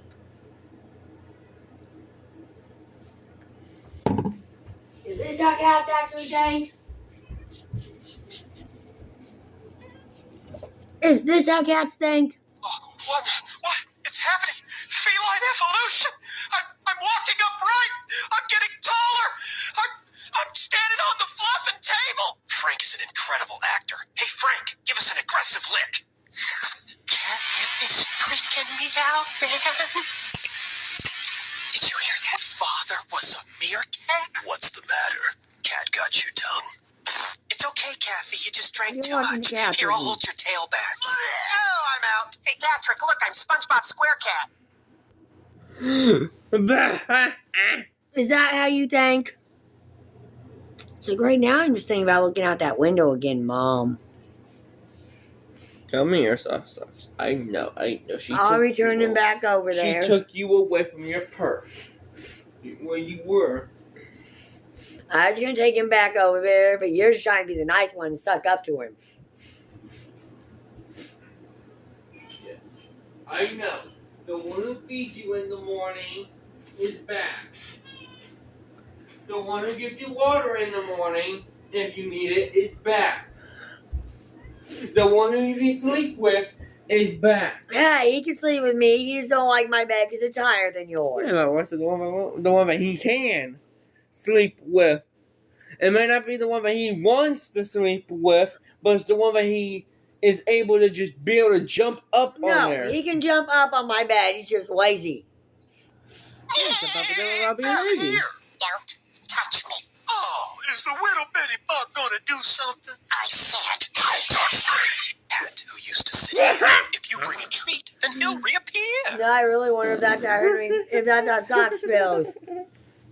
Is this how cats actually think? Is this how cats think? What? It's happening! Feline evolution! I'm walking upright! I'm getting taller! I'm standing on the fluffing table! Frank is an incredible actor. Hey, Frank, give us an aggressive lick. Catnip is freaking me out, man. Did you hear that? Father was a meerkat? What's the matter? Cat got your tongue. It's okay, Kathy. You just drank too much. Here, I'll hold your tail back. Oh, I'm out. Hey, Patrick, look, I'm SpongeBob SquareCat. Is that how you think? So right now I'm just thinking about looking out that window again, Mom. Come here, Socks. I know. I'll return them back over there. She took you away from your purse. Where you were. I was gonna take him back over there, but you're just trying to be the nice one and suck up to him. Yeah. I know. The one who feeds you in the morning is back. The one who gives you water in the morning, if you need it, is back. The one who you sleep with is back. Yeah, he can sleep with me. He just don't like my bed because it's higher than yours. Yeah, what's the one that he can sleep with? It may not be the one that he wants to sleep with, but it's the one that he is able to just be able to jump up on there. No, he can jump up on my bed. He's just lazy. About being lazy. Don't touch me. Oh, is the little bitty bug gonna do something? I said, don't touch me. Pat, who used to sit here, if you bring a treat, then he'll reappear. No, I really wonder if that's how Socks feels.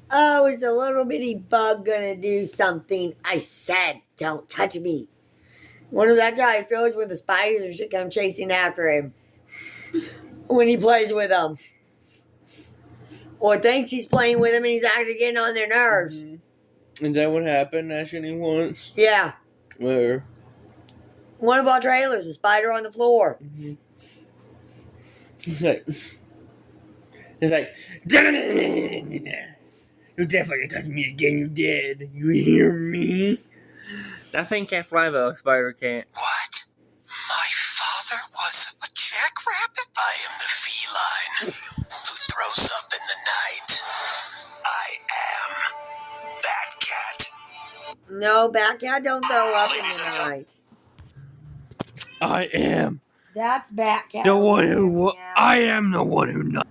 Oh, is a little bitty bug gonna do something? I said, don't touch me. Wonder if that's how he feels when the spiders and shit come chasing after him. When he plays with them. Or thinks he's playing with them and he's actually getting on their nerves. Mm-hmm. Is that what happened actually once? Yeah. Where? One of our trailers, a spider on the floor. Mm-hmm. It's like You definitely touch me again, you did. You hear me? That thing can't fly though, spider can't. What? My father was a jackrabbit? I am the feline who throws up in the night. I am that cat. No, Batcat don't throw up in the night. I am That's Batcat. the one who. I am the one who.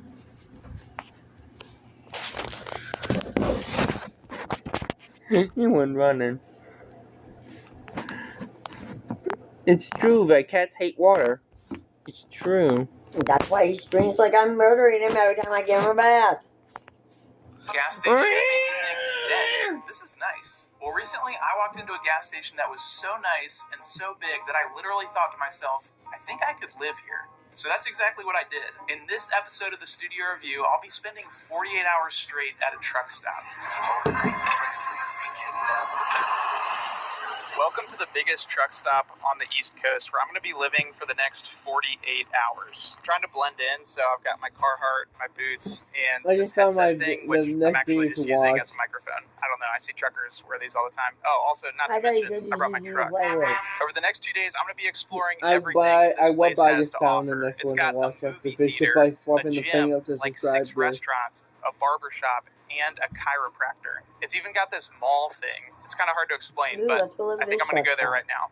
He went running. It's true that cats hate water. It's true. That's why he screams like I'm murdering him every time I give him a bath. Gas station that make you think, "Dang, this is nice." Well, recently I walked into a gas station that was so nice and so big that I literally thought to myself, I think I could live here. So that's exactly what I did. In this episode of the Studio Review, I'll be spending 48 hours straight at a truck stop. Welcome to the biggest truck stop on the East Coast, where I'm going to be living for the next 48 hours. I'm trying to blend in, so I've got my Carhartt, my boots, and this headset thing, which I'm actually just using as a microphone. I don't know, I see truckers wear these all the time. Oh, also, not to mention, I brought my truck. Over the next 2 days, I'm going to be exploring everything this place has to offer. It's got a movie theater, a gym, like 6 restaurants, a barbershop, and a chiropractor. It's even got this mall thing. It's kind of hard to explain, but I think I'm going to go there right now.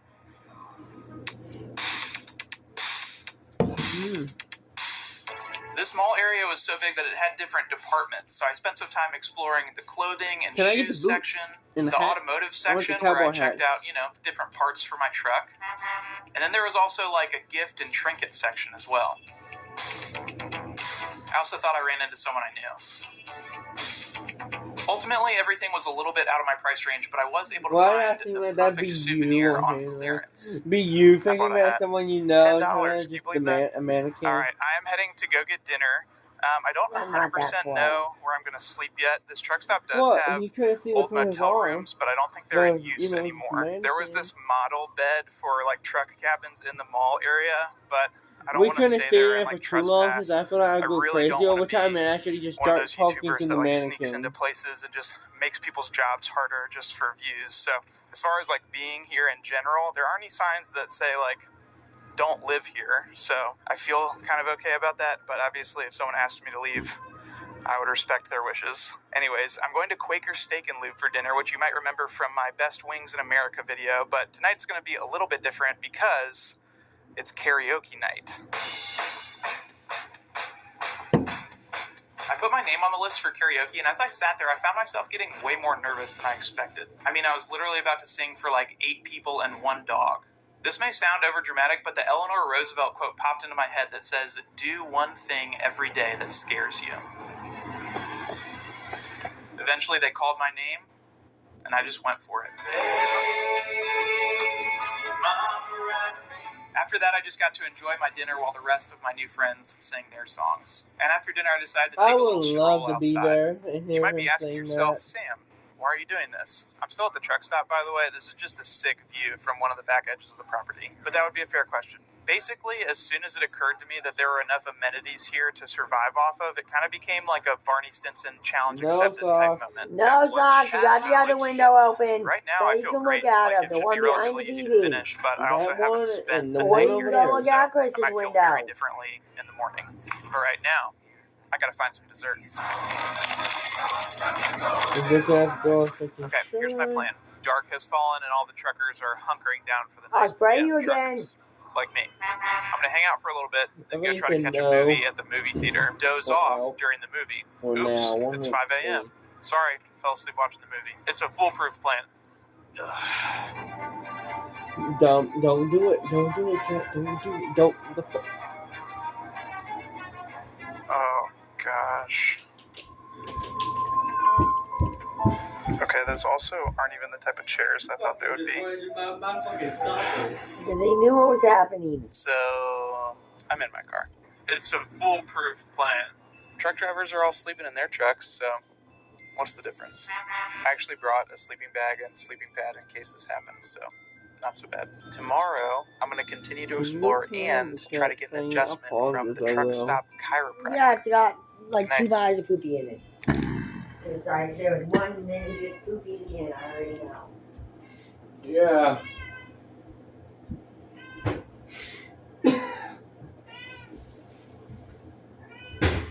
This mall area was so big that it had different departments, so I spent some time exploring the clothing and shoes section, the automotive section, where I checked out, different parts for my truck. And then there was also like a gift and trinket section as well. I also thought I ran into someone I knew. Ultimately, everything was a little bit out of my price range, but I was able to find the perfect souvenir on clearance. Be you thinking about someone you know, $10. Can you believe that? A mannequin. All right, I am heading to go get dinner. I don't 100% know where I'm going to sleep yet. This truck stop does have old motel rooms, but I don't think they're in use anymore. There was this model bed for like truck cabins in the mall area, but I don't want to stay there and like trespass. That's what I go really crazy over time and actually just one of start those talking YouTubers to that the like mannequin. sneaks into places and just makes people's jobs harder just for views. So as far as like being here in general, there aren't any signs that say like don't live here. So I feel kind of okay about that. But obviously, if someone asked me to leave, I would respect their wishes. Anyways, I'm going to Quaker Steak and Lube for dinner, which you might remember from my Best Wings in America video. But tonight's going to be a little bit different because it's karaoke night. I put my name on the list for karaoke, and as I sat there, I found myself getting way more nervous than I expected. I mean, I was literally about to sing for like 8 people and 1 dog. This may sound overdramatic, but the Eleanor Roosevelt quote popped into my head that says, "Do one thing every day that scares you." Eventually, they called my name, and I just went for it. After that, I just got to enjoy my dinner while the rest of my new friends sang their songs. And after dinner, I decided to take a little stroll outside. Be there you might be asking yourself, Sam, why are you doing this? I'm still at the truck stop, by the way. This is just a sick view from one of the back edges of the property. But that would be a fair question. Basically, as soon as it occurred to me that there were enough amenities here to survive off of, it kind of became like a Barney Stinson challenge accepted type moment. No socks, you got the other window open. Right now, I feel great. Like, it should be relatively easy to finish, but I also haven't spent the way day you here, go look out Chris's I might feel window. very differently in the morning. But right now, I gotta find some dessert. Okay, here's my plan. Dark has fallen and all the truckers are hunkering down for the night. I'll spray you again. Like me. I'm gonna hang out for a little bit and go try to catch a movie at the movie theater. Doze off during the movie. Oops, it's 5 a.m. Sorry, fell asleep watching the movie. It's a foolproof plan. Don't do it. Don't do it, Cat. Don't do it. Don't. Oh, gosh. Okay, those also aren't even the type of chairs I thought they would be. Because they knew what was happening. So, I'm in my car. It's a foolproof plan. Truck drivers are all sleeping in their trucks, so what's the difference? I actually brought a sleeping bag and sleeping pad in case this happens, so not so bad. Tomorrow, I'm going to continue to explore and try to get an adjustment from the truck stop chiropractor. Yeah, it's got like 2 bars of poopy in it. like there was one and then it just poopied again. I already know. Yeah.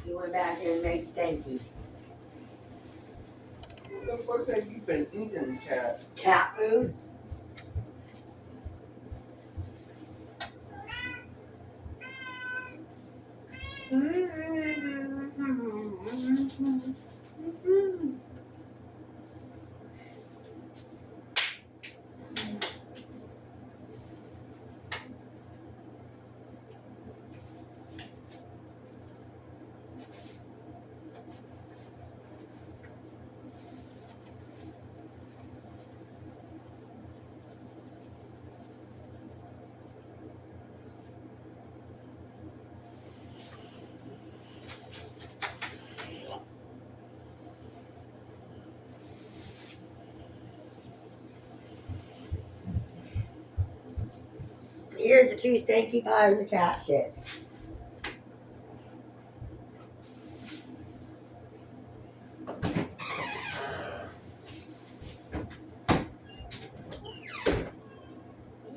He went back there and made stanky. What the fuck have you been eating, cat? Cat food? Here's the two stanky pies and the cat shit.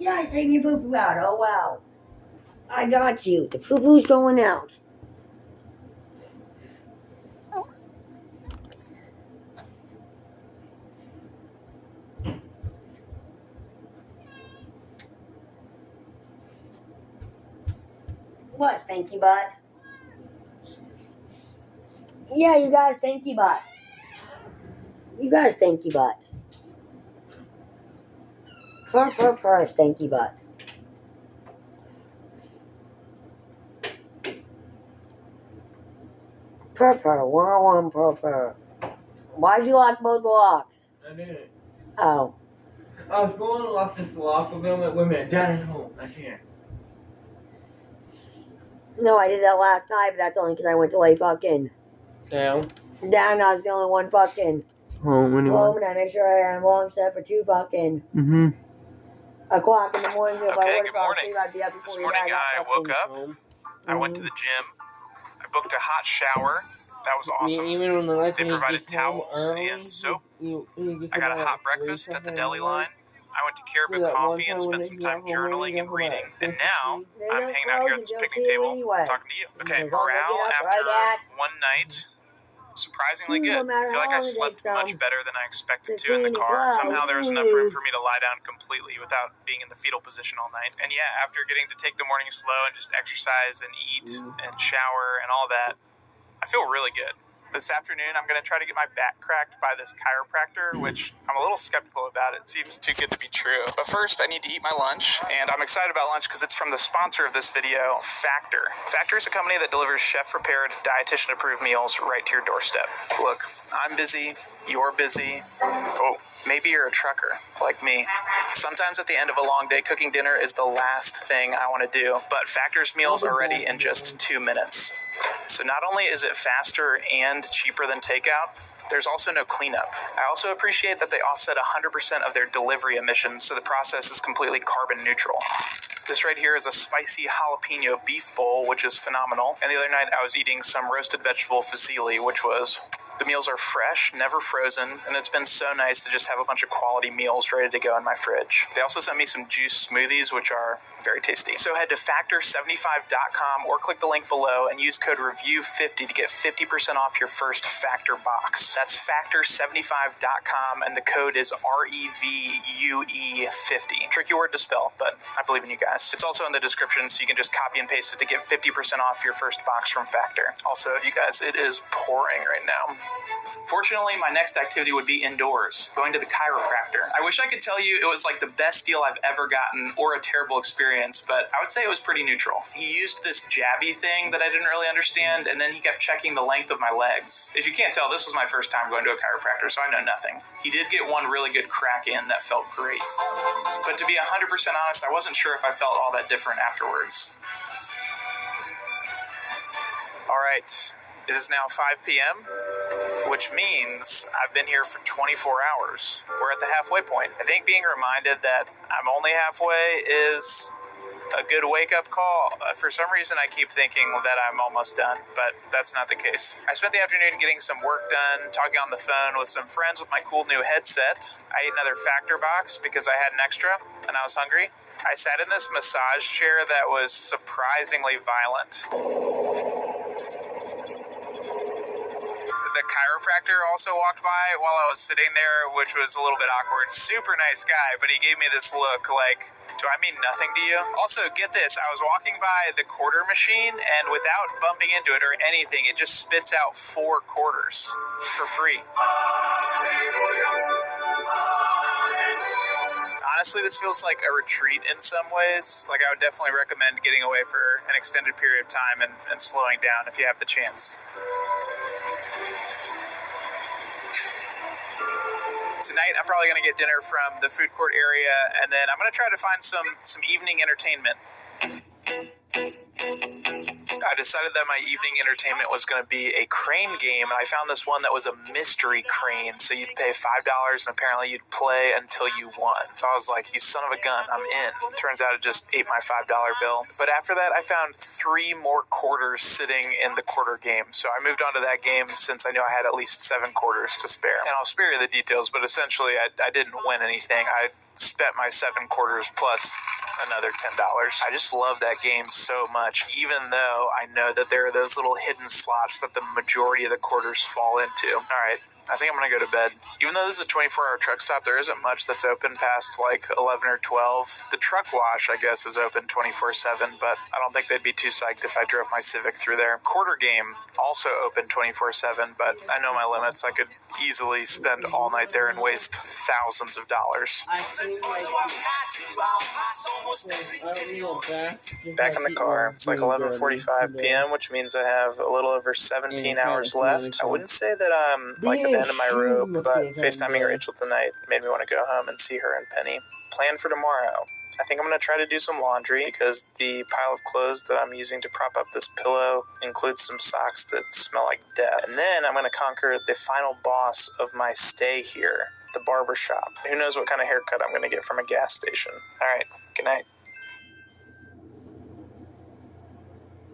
Yeah, I taking your poo poo out. Oh wow. I got you. The poo poo's going out. What, stanky butt? Yeah, you got a stanky butt. You got a stanky butt. Purr, stanky butt. Purr, 101 purr. Why'd you lock both locks? I didn't. Oh. I was going to lock this lock, but then wait a minute. Dad is home. I can't. No, I did that last night, but that's only because I went to lay fucking Down. down. I was the only one fucking Home anyway. home, and I made sure I had an alarm set for 2 fucking o'clock in the morning. So if I Okay, would good have morning. asleep, I'd be up This before you morning guys. I woke up, I went to the gym, I booked a hot shower, that was awesome. Even when the They provided towels and soap. I got a hot breakfast at the deli line. I went to Caribou Coffee and spent some time journaling and reading. And now, I'm hanging out here at this picnic table talking to you. Okay, morale after one night, surprisingly good. I feel like I slept much better than I expected to in the car. Somehow there was enough room for me to lie down completely without being in the fetal position all night. And yeah, after getting to take the morning slow and just exercise and eat and shower and all that, I feel really good. This afternoon, I'm going to try to get my back cracked by this chiropractor, which I'm a little skeptical about. It seems too good to be true. But first, I need to eat my lunch, and I'm excited about lunch because it's from the sponsor of this video, Factor. Factor is a company that delivers chef-prepared, dietitian-approved meals right to your doorstep. Look, I'm busy, you're busy. Oh, maybe you're a trucker, like me. Sometimes at the end of a long day, cooking dinner is the last thing I want to do, but Factor's meals are ready in just 2 minutes. So not only is it faster and cheaper than takeout, there's also no cleanup. I also appreciate that they offset 100% of their delivery emissions, so the process is completely carbon neutral. This right here is a spicy jalapeno beef bowl, which is phenomenal. And the other night I was eating some roasted vegetable fusilli, which was... The meals are fresh, never frozen, and it's been so nice to just have a bunch of quality meals ready to go in my fridge. They also sent me some juice smoothies, which are very tasty. So head to Factor75.com or click the link below and use code REVIEW50 to get 50% off your first Factor box. That's Factor75.com, and the code is REVUE50. Tricky word to spell, but I believe in you guys. It's also in the description, so you can just copy and paste it to get 50% off your first box from Factor. Also, you guys, it is pouring right now. Fortunately, my next activity would be indoors, going to the chiropractor. I wish I could tell you it was like the best deal I've ever gotten or a terrible experience, but I would say it was pretty neutral. He used this jabby thing that I didn't really understand, and then he kept checking the length of my legs. If you can't tell, this was my first time going to a chiropractor, so I know nothing. He did get one really good crack in that felt great. But to be 100% honest, I wasn't sure if I felt all that different afterwards. All right, it is now 5 p.m., which means I've been here for 24 hours. We're at the halfway point. I think being reminded that I'm only halfway is a good wake-up call. For some reason, I keep thinking that I'm almost done, but that's not the case. I spent the afternoon getting some work done, talking on the phone with some friends with my cool new headset. I ate another Factor box because I had an extra and I was hungry. I sat in this massage chair that was surprisingly violent. The chiropractor also walked by while I was sitting there, which was a little bit awkward. Super nice guy, but he gave me this look like, do I mean nothing to you? Also, get this, I was walking by the quarter machine, and without bumping into it or anything, it just spits out 4 quarters for free. Honestly, this feels like a retreat in some ways. Like, I would definitely recommend getting away for an extended period of time and slowing down if you have the chance. Tonight, I'm probably going to get dinner from the food court area, and then I'm going to try to find some evening entertainment. I decided that my evening entertainment was going to be a crane game, and I found this one that was a mystery crane. So you'd pay $5, and apparently you'd play until you won. So I was like, you son of a gun, I'm in. Turns out it just ate my $5 bill. But after that, I found 3 more quarters sitting in the quarter game. So I moved on to that game since I knew I had at least 7 quarters to spare. And I'll spare you the details, but essentially I didn't win anything. I spent my 7 quarters plus another $10. I just love that game so much, even though I know that there are those little hidden slots that the majority of the quarters fall into. All right, I think I'm going to go to bed. Even though this is a 24-hour truck stop, there isn't much that's open past like 11 or 12. The truck wash, I guess, is open 24/7, but I don't think they'd be too psyched if I drove my Civic through there. Quarter game, also open 24/7, but I know my limits. I could easily spend all night there and waste thousands of dollars. Back in the car. It's like 11:45 p.m., which means I have a little over 17 hours left. I wouldn't say that I'm like at the end of my rope, but FaceTiming Rachel tonight made me want to go home and see her and Penny. Plan for tomorrow. I think I'm going to try to do some laundry because the pile of clothes that I'm using to prop up this pillow includes some socks that smell like death. And then I'm going to conquer the final boss of my stay here, the barber shop. Who knows what kind of haircut I'm going to get from a gas station. All right, good night.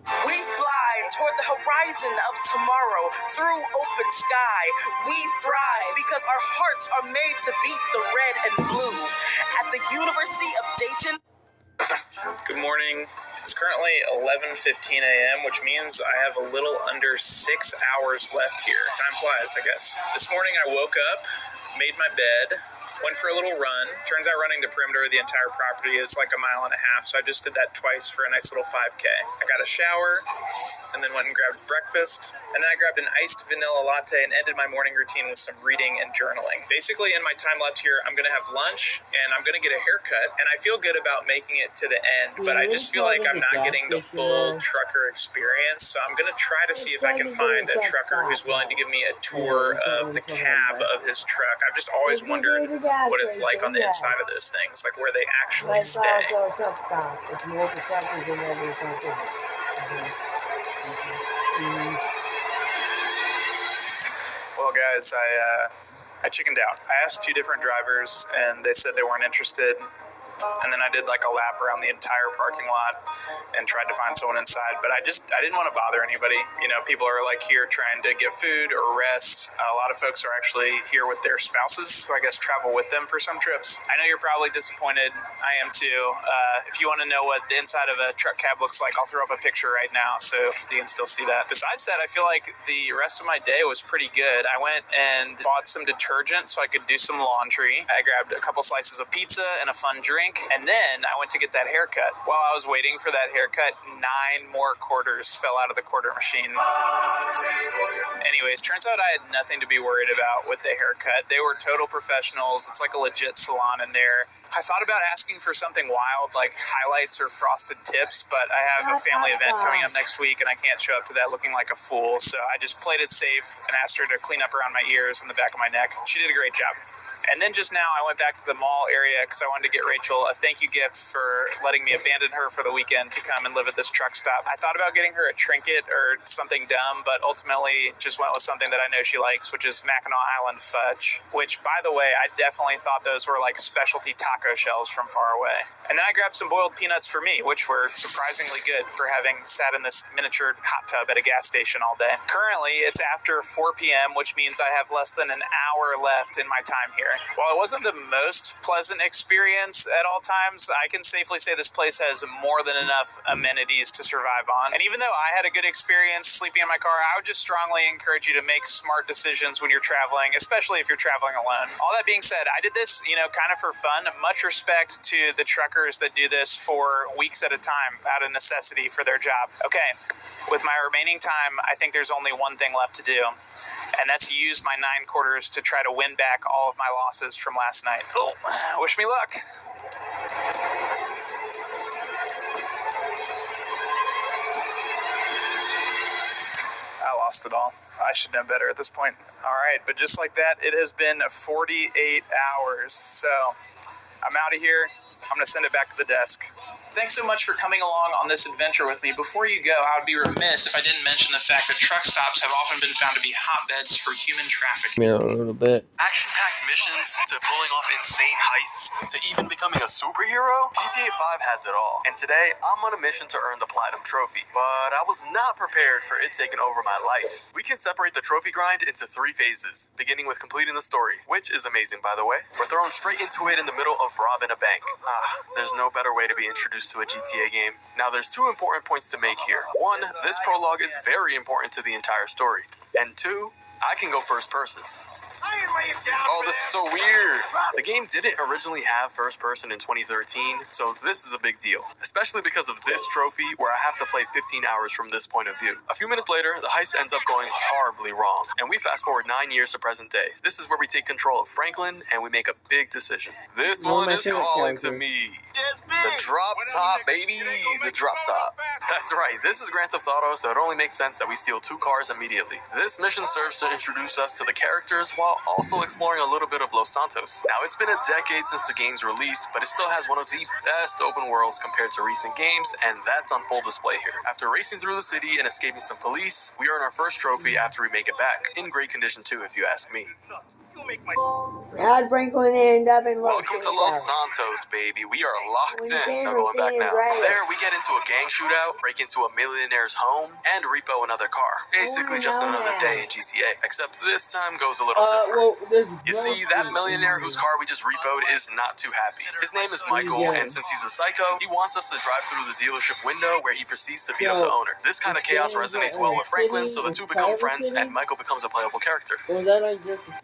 We fly toward the horizon of tomorrow through open sky. We thrive because our hearts are made to beat the red and blue. At the University of Dayton. Good morning. It's currently 11:15 a.m., which means I have a little under 6 hours left here. Time flies, I guess. This morning I woke up, made my bed, went for a little run. Turns out running the perimeter of the entire property is like 1.5 miles, so I just did that twice for a nice little 5K. I got a shower, and then went and grabbed breakfast, and then I grabbed an iced vanilla latte and ended my morning routine with some reading and journaling. Basically, in my time left here, I'm going to have lunch, and I'm going to get a haircut, and I feel good about making it to the end, but I just feel like I'm not getting the full trucker experience, so I'm going to try to see if I can find a trucker who's willing to give me a tour of the cab of his truck. I've just always wondered what it's like on the inside of those things, like where they actually stay. Well, guys, I chickened out. I asked 2 different drivers, and they said they weren't interested. And then I did like a lap around the entire parking lot and tried to find someone inside, but I didn't want to bother anybody. You know, people are like here trying to get food or rest. A lot of folks are actually here with their spouses, who I guess travel with them for some trips. I know you're probably disappointed. I am too. If you want to know what the inside of a truck cab looks like, I'll throw up a picture right now so you can still see that. Besides that, I feel like the rest of my day was pretty good. I went and bought some detergent so I could do some laundry. I grabbed a couple slices of pizza and a fun drink. And then I went to get that haircut. While I was waiting for that haircut, 9 more quarters fell out of the quarter machine. Anyways, turns out I had nothing to be worried about with the haircut. They were total professionals. It's like a legit salon in there. I thought about asking for something wild like highlights or frosted tips, but I have a family event coming up next week and I can't show up to that looking like a fool. So I just played it safe and asked her to clean up around my ears and the back of my neck. She did a great job. And then just now I went back to the mall area because I wanted to get Rachel Rachel a thank you gift for letting me abandon her for the weekend to come and live at this truck stop. I thought about getting her a trinket or something dumb, but ultimately just went with something that I know she likes, which is Mackinac Island fudge, which, by the way, I definitely thought those were like specialty taco shells from far away. And then I grabbed some boiled peanuts for me, which were surprisingly good for having sat in this miniature hot tub at a gas station all day. Currently, it's after 4 p.m., which means I have less than an hour left in my time here. While it wasn't the most pleasant experience at all times, I can safely say this place has more than enough amenities to survive on. And even though I had a good experience sleeping in my car, I would just strongly encourage you to make smart decisions when you're traveling, especially if you're traveling alone. All that being said, I did this, kind of for fun. Much respect to the truckers that do this for weeks at a time out of necessity for their job. Okay, with my remaining time, I think there's only one thing left to do, and that's use my 9 quarters to try to win back all of my losses from last night. Oh, wish me luck. I lost it all. I should know better at this point. All right, but just like that, it has been 48 hours. So I'm out of here. I'm going to send it back to the desk. Thanks so much for coming along on this adventure with me. Before you go, I would be remiss if I didn't mention the fact that truck stops have often been found to be hotbeds for human trafficking. A little bit. Action-packed missions, to pulling off insane heists, to even becoming a superhero, GTA 5 has it all. And today, I'm on a mission to earn the Platinum Trophy. But I was not prepared for it taking over my life. We can separate the trophy grind into 3 phases, beginning with completing the story, which is amazing, by the way. We're thrown straight into it in the middle of robbing a bank. There's no better way to be introduced to a GTA game. Now, there's 2 important points to make here. 1, this prologue is very important to the entire story. And 2, I can go first person. Oh, this is so weird. The game didn't originally have first person in 2013, so this is a big deal. Especially because of this trophy, where I have to play 15 hours from this point of view. A few minutes later, the heist ends up going horribly wrong, and we fast forward 9 years to present day. This is where we take control of Franklin, and we make a big decision. This one is calling to me. The drop top, baby. The drop top. That's right, this is Grand Theft Auto, so it only makes sense that we steal 2 cars immediately. This mission serves to introduce us to the characters while also exploring a little bit of Los Santos. Now, it's been a decade since the game's release, but it still has one of the best open worlds compared to recent games, and that's on full display here. After racing through the city and escaping some police, we earn our first trophy after we make it back. In great condition too, if you ask me. How'd Franklin end up in Los Welcome to Los Santos, baby. We are locked in. No going back now. There, we get into a gang shootout, break into a millionaire's home, and repo another car. Basically, just another day in GTA. Except this time goes a little different. You see, that millionaire whose car we just repoed is not too happy. His name is Michael, and since he's a psycho, he wants us to drive through the dealership window where he proceeds to beat up the owner. This kind of chaos resonates well with Franklin, so the 2 become friends, and Michael becomes a playable character.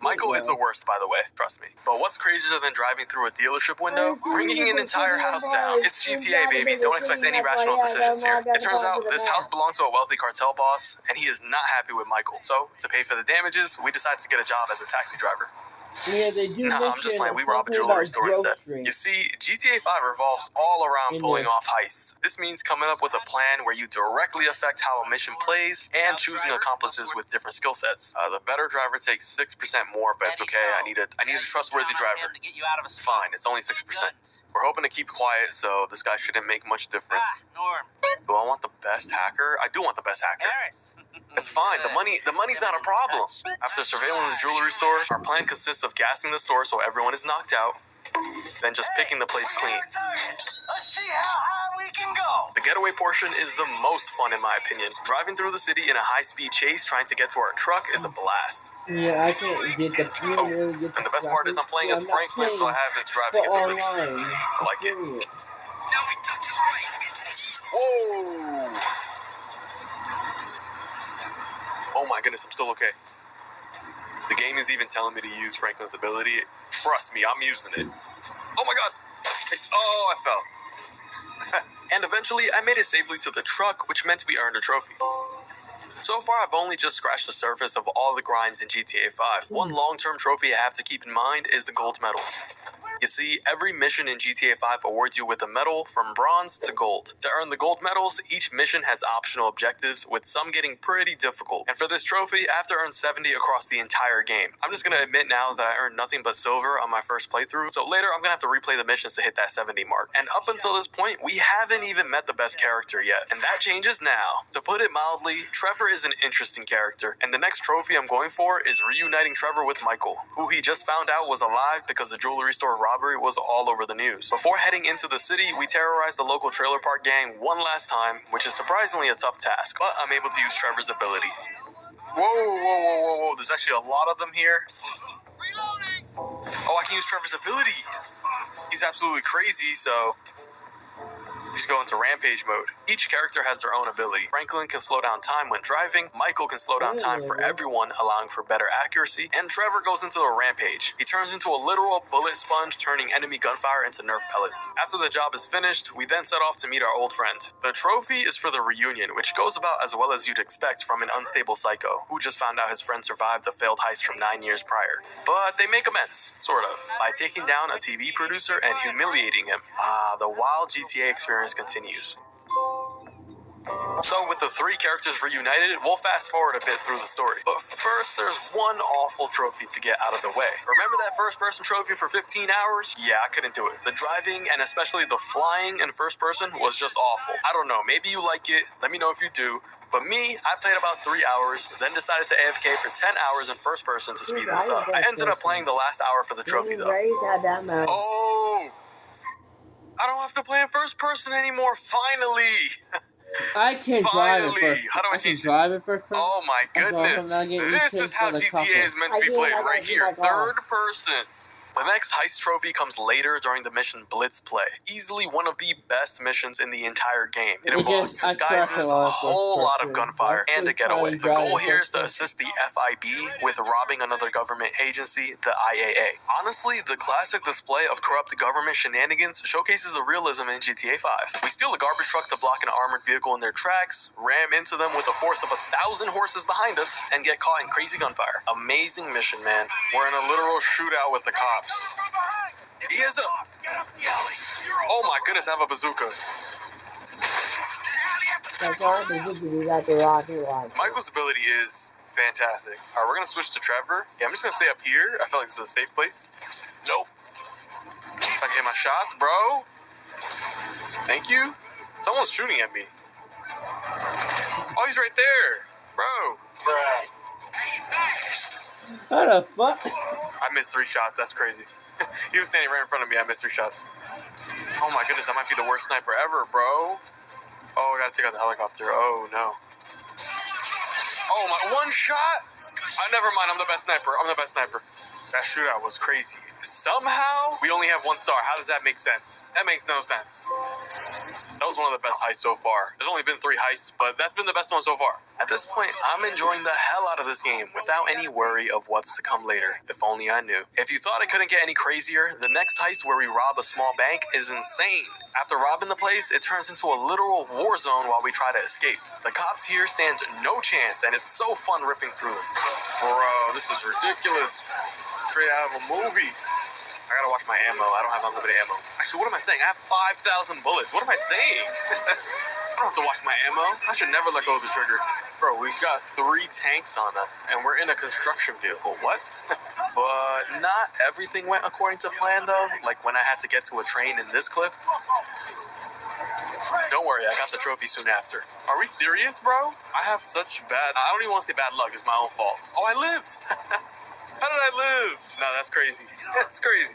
Michael is the worst, by the way, trust me. But what's crazier than driving through a dealership window? Bringing an entire house down. It's GTA, baby. Don't expect any rational decisions here. It turns out this house belongs to a wealthy cartel boss, and he is not happy with Michael. So, to pay for the damages, we decide to get a job as a taxi driver. Yeah, they do. No, I'm just playing. We rob a jewelry store instead. You see, GTA 5 revolves all around pulling off heists. This means coming up with a plan where you directly affect how a mission plays and choosing accomplices with different skill sets. The better driver takes 6% more, but it's okay. I need a trustworthy driver. Fine, it's only 6%. We're hoping to keep quiet, so this guy shouldn't make much difference. Do I want the best hacker? I do want the best hacker. It's fine. The money's not a problem. After surveilling the jewelry store, our plan consists of gassing the store so everyone is knocked out, then just picking the place clean. Let's see how high we can go. The getaway portion is the most fun in my opinion. Driving through the city in a high-speed chase trying to get to our truck is a blast. Yeah, I can't get the and the best part is I'm playing as Franklin, so I have his driving abilities. I like it. Whoa! Oh my goodness, I'm still okay. The game is even telling me to use Franklin's ability. Trust me, I'm using it. Oh my god! Oh, I fell. And eventually, I made it safely to the truck, which meant we earned a trophy. So far, I've only just scratched the surface of all the grinds in GTA 5. One long-term trophy I have to keep in mind is the gold medals. You see, every mission in GTA 5 awards you with a medal from bronze to gold. To earn the gold medals, each mission has optional objectives, with some getting pretty difficult. And for this trophy, I have to earn 70 across the entire game. I'm just gonna admit now that I earned nothing but silver on my first playthrough, so later I'm gonna have to replay the missions to hit that 70 mark. And up until this point, we haven't even met the best character yet. And that changes now. To put it mildly, Trevor is an interesting character, and the next trophy I'm going for is reuniting Trevor with Michael, who he just found out was alive because the jewelry store robbery was all over the news. Before heading into the city, we terrorized the local trailer park gang one last time, which is surprisingly a tough task, but I'm able to use Trevor's ability. Whoa. There's actually a lot of them here. Oh, I can use Trevor's ability. He's absolutely crazy, so he's going to rampage mode. Each character has their own ability. Franklin can slow down time when driving, Michael can slow down time for everyone, allowing for better accuracy, and Trevor goes into a rampage. He turns into a literal bullet sponge, turning enemy gunfire into Nerf pellets. After the job is finished, we then set off to meet our old friend. The trophy is for the reunion, which goes about as well as you'd expect from an unstable psycho, who just found out his friend survived the failed heist from 9 years prior. But they make amends, sort of, by taking down a TV producer and humiliating him. The wild GTA experience continues. So with the three characters reunited, we'll fast forward a bit through the story. But first, there's one awful trophy to get out of the way. Remember that first person trophy for 15 hours? Yeah, I couldn't do it. The driving, and especially the flying in first person, was just awful. I don't know, maybe you like it, let me know if you do. But me, I played about 3 hours, then decided to AFK for 10 hours in first person to speed this up. I ended up playing the last hour for the trophy though. Oh! I don't have to play in first person anymore, finally! I can't drive it first. How do I change it? Drive it first. Oh my goodness. This is how GTA is meant to be played right here. Third person. The next heist trophy comes later during the mission Blitz Play. Easily one of the best missions in the entire game. It involves disguises, a whole lot of gunfire, and a getaway. The goal here is to assist the FIB with robbing another government agency, the IAA. Honestly, the classic display of corrupt government shenanigans showcases the realism in GTA 5. We steal a garbage truck to block an armored vehicle in their tracks, ram into them with a force of 1,000 horses behind us, and get caught in crazy gunfire. Amazing mission, man. We're in a literal shootout with the cops. He has a... Oh my goodness, I have a bazooka. Michael's ability is fantastic. Alright, we're gonna switch to Trevor. Yeah, I'm just gonna stay up here. I feel like this is a safe place. Nope. If I can hit my shots, bro. Thank you. Someone's shooting at me. Oh, he's right there. Bro. What the fuck? I missed 3 shots. That's crazy. He was standing right in front of me. I missed 3 shots. Oh my goodness, that might be the worst sniper ever, bro. Oh, I gotta take out the helicopter. Oh no. Oh my, 1 shot? Never mind, I'm the best sniper. That shootout was crazy. Somehow, we only have 1 star. How does that make sense? That makes no sense. That was one of the best heists so far. There's only been 3 heists, but that's been the best one so far. At this point, I'm enjoying the hell out of this game without any worry of what's to come later. If only I knew. If you thought it couldn't get any crazier, the next heist where we rob a small bank is insane. After robbing the place, it turns into a literal war zone while we try to escape. The cops here stand no chance, and it's so fun ripping through them. Bro, this is ridiculous. Straight out of a movie. I gotta watch my ammo. I don't have unlimited ammo. Actually, what am I saying? I have 5,000 bullets. What am I saying? I don't have to watch my ammo. I should never let go of the trigger. Bro, we've got 3 tanks on us, and we're in a construction vehicle. What? But not everything went according to plan, though. Like when I had to get to a train in this clip. Don't worry, I got the trophy soon after. Are we serious, bro? I have such bad... I don't even want to say bad luck. It's my own fault. Oh, I lived! How did I live? No, that's crazy. That's crazy.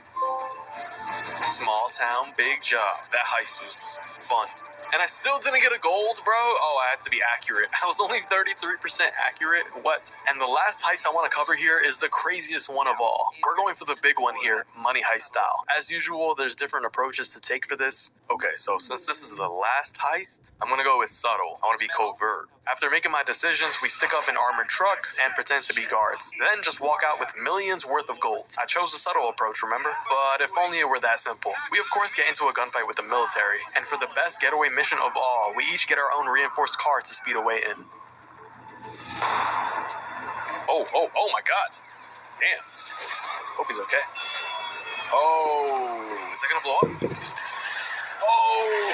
Small town, big job. That heist was fun. And I still didn't get a gold, bro. Oh, I had to be accurate. I was only 33% accurate. What? And the last heist I want to cover here is the craziest one of all. We're going for the big one here, money heist style. As usual, there's different approaches to take for this. Okay, so since this is the last heist, I'm gonna go with subtle. I want to be covert. After making my decisions, we stick up an armored truck and pretend to be guards. Then just walk out with millions worth of gold. I chose the subtle approach, remember? But if only it were that simple. We of course get into a gunfight with the military, and for the best getaway mission of all, we each get our own reinforced car to speed away in. Oh my god. Damn. Hope he's okay. Oh, is it gonna blow up? Oh,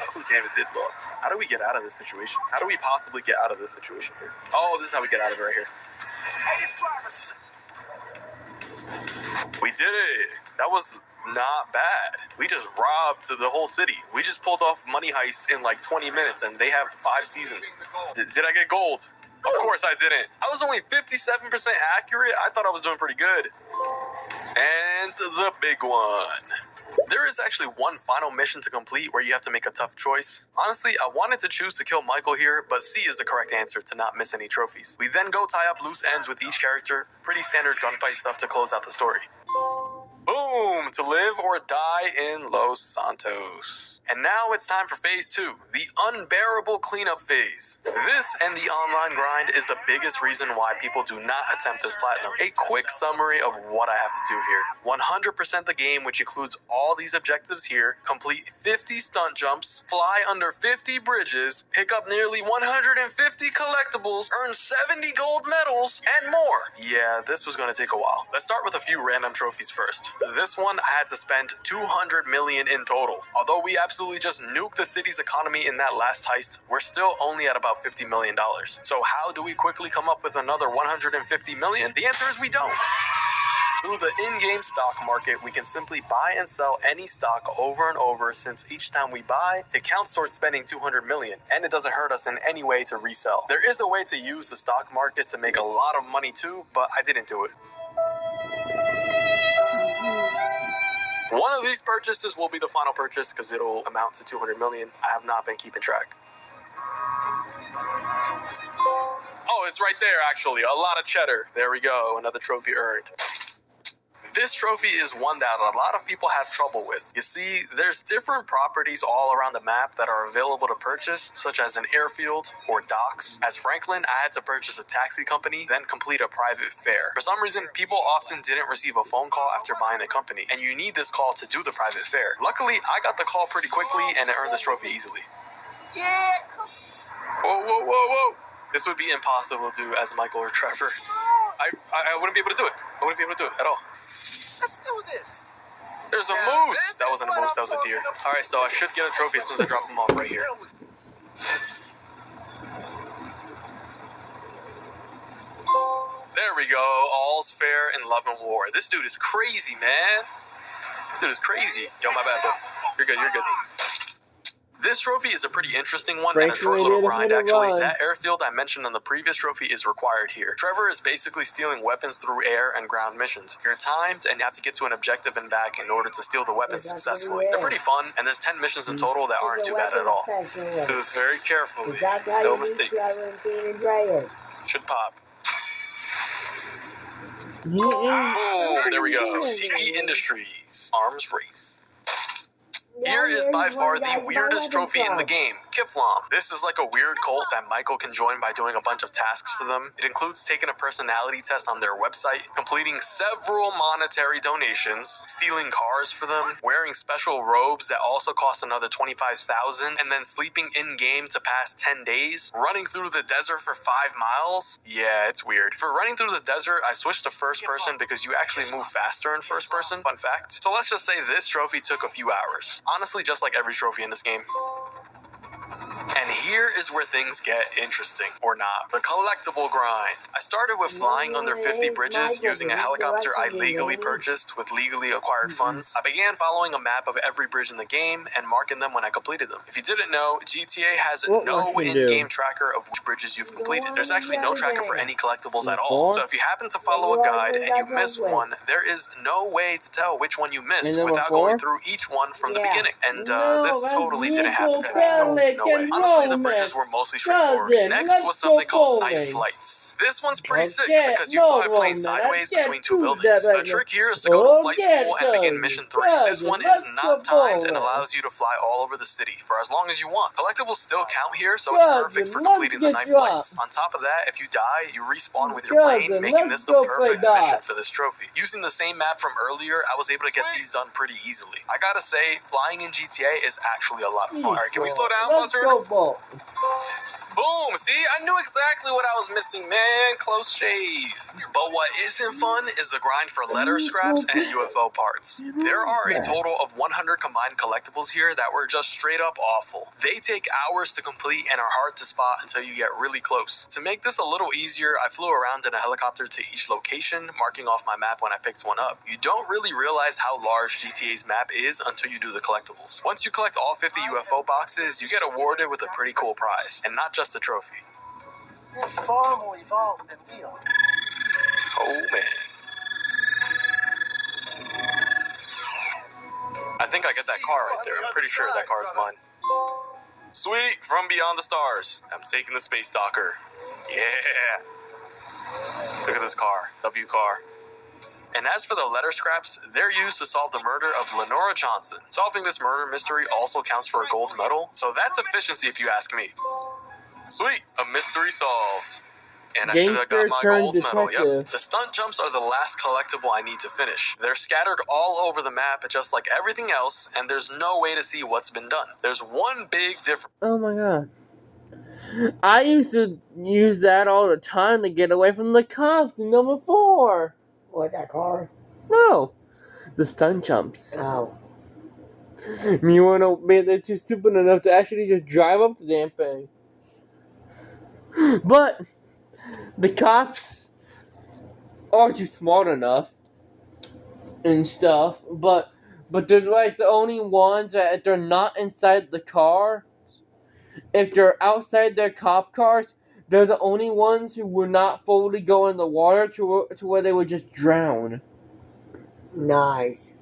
oh, damn, it did blow up. How do we get out of this situation? How do we possibly get out of this situation here? Oh, this is how we get out of it right here. Hey, this driver. We did it. That was not bad. We just robbed the whole city. We just pulled off Money Heist in like 20 minutes, and they have 5 seasons. Did I get gold? Of course I didn't. I was only 57% accurate. I thought I was doing pretty good. And the big one. There is actually one final mission to complete where you have to make a tough choice. Honestly, I wanted to choose to kill Michael here, but C is the correct answer to not miss any trophies. We then go tie up loose ends with each character. Pretty standard gunfight stuff to close out the story. Boom! To live or die in Los Santos. And now it's time for phase 2, the unbearable cleanup phase. This and the online grind is the biggest reason why people do not attempt this platinum. A quick summary of what I have to do here. 100% the game, which includes all these objectives here, complete 50 stunt jumps, fly under 50 bridges, pick up nearly 150 collectibles, earn 70 gold medals, and more. Yeah, this was gonna take a while. Let's start with a few random trophies first. This one, I had to spend 200 million in total. Although we absolutely just nuked the city's economy in that last heist, we're still only at about $50 million. So how do we quickly come up with another 150 million? The answer is we don't. Through the in-game stock market, we can simply buy and sell any stock over and over, since each time we buy, it counts towards spending 200 million, and it doesn't hurt us in any way to resell. There is a way to use the stock market to make a lot of money too, but I didn't do it. One of these purchases will be the final purchase because it'll amount to 200 million. I have not been keeping track. Oh, it's right there, actually. A lot of cheddar. There we go. Another trophy earned. This trophy is one that a lot of people have trouble with. You see, there's different properties all around the map that are available to purchase, such as an airfield or docks. As Franklin, I had to purchase a taxi company, then complete a private fair. For some reason, people often didn't receive a phone call after buying the company, and you need this call to do the private fair. Luckily, I got the call pretty quickly, and I earned this trophy easily. Yeah. Whoa, whoa, whoa, whoa. This would be impossible to do as Michael or Trevor. I wouldn't be able to do it. I wouldn't be able to do it at all. Let's do this. There's a moose. That wasn't a moose, that was a deer. Alright, so I should get a trophy as soon as I drop them off right here. There we go. All's fair in love and war. This dude is crazy, man. This dude is crazy. Yo, my bad, bro. You're good, you're good. This trophy is a pretty interesting one and a short little grind, actually. That airfield I mentioned on the previous trophy is required here. Trevor is basically stealing weapons through air and ground missions. You're timed and you have to get to an objective and back in order to steal the weapons successfully. They're pretty fun, and there's 10 missions in total that aren't too bad at all. Let's do this very carefully. No mistakes. Should pop. Boom, there we go. Tiki Industries. Arms Race. Here is by far the weirdest trophy in the game, Kiflam. This is like a weird cult that Michael can join by doing a bunch of tasks for them. It includes taking a personality test on their website, completing several monetary donations, stealing cars for them, wearing special robes that also cost another 25,000, and then sleeping in-game to pass 10 days, running through the desert for 5 miles. Yeah, it's weird. For running through the desert, I switched to first person because you actually move faster in first person, fun fact. So let's just say this trophy took a few hours. Honestly, just like every trophy in this game. And here is where things get interesting, or not. The collectible grind. I started with flying under 50 bridges using a helicopter I legally purchased with legally acquired funds. I began following a map of every bridge in the game and marking them when I completed them. If you didn't know, GTA has no in-game tracker of which bridges you've completed. There's actually no tracker for any collectibles at all. So if you happen to follow a guide and you miss one, there is no way to tell which one you missed without going through each one from the beginning. And this totally didn't happen to me. No way. Honestly, the bridges were mostly straightforward. Next was something called knife flights. This one's pretty sick because you fly a plane sideways between 2 buildings. The trick here is to go to flight school and begin mission 3. This one is not timed and allows you to fly all over the city for as long as you want. Collectibles still count here, so it's perfect for completing the knife flights. On top of that, if you die, you respawn with your plane, making this the perfect mission for this trophy. Using the same map from earlier, I was able to get these done pretty easily. I gotta say, flying in GTA is actually a lot of fun. Alright, can we slow down, Buzzard? Boom! Boom! See, I knew exactly what I was missing, man. Close shave. But what isn't fun is the grind for letter scraps and UFO parts. There are a total of 100 combined collectibles here that were just straight up awful. They take hours to complete and are hard to spot until you get really close. To make this a little easier, I flew around in a helicopter to each location, marking off my map when I picked one up. You don't really realize how large GTA's map is until you do the collectibles. Once you collect all 50 UFO boxes, you get awarded with a pretty cool prize, and not just a trophy. They're far more evolved than we are. Oh man. I think I get that car right there. I'm pretty sure that car is mine. Sweet, from beyond the stars. I'm taking the space docker. Yeah. Look at this car. W car. And as for the letter scraps, they're used to solve the murder of Lenora Johnson. Solving this murder mystery also counts for a gold medal, so that's efficiency if you ask me. Sweet, a mystery solved. And I should have got my gold medal. Yep. The stunt jumps are the last collectible I need to finish. They're scattered all over the map, just like everything else, and there's no way to see what's been done. There's one big difference. Oh my god. I used to use that all the time to get away from the cops in number 4. What, that car? No. The stunt jumps. Oh. You wanna be they're too stupid enough to actually just drive up the damn thing. But the cops are too smart enough and stuff, but they're like the only ones that if they're not inside the car, if they're outside their cop cars, they're the only ones who would not fully go in the water to where they would just drown. Nice.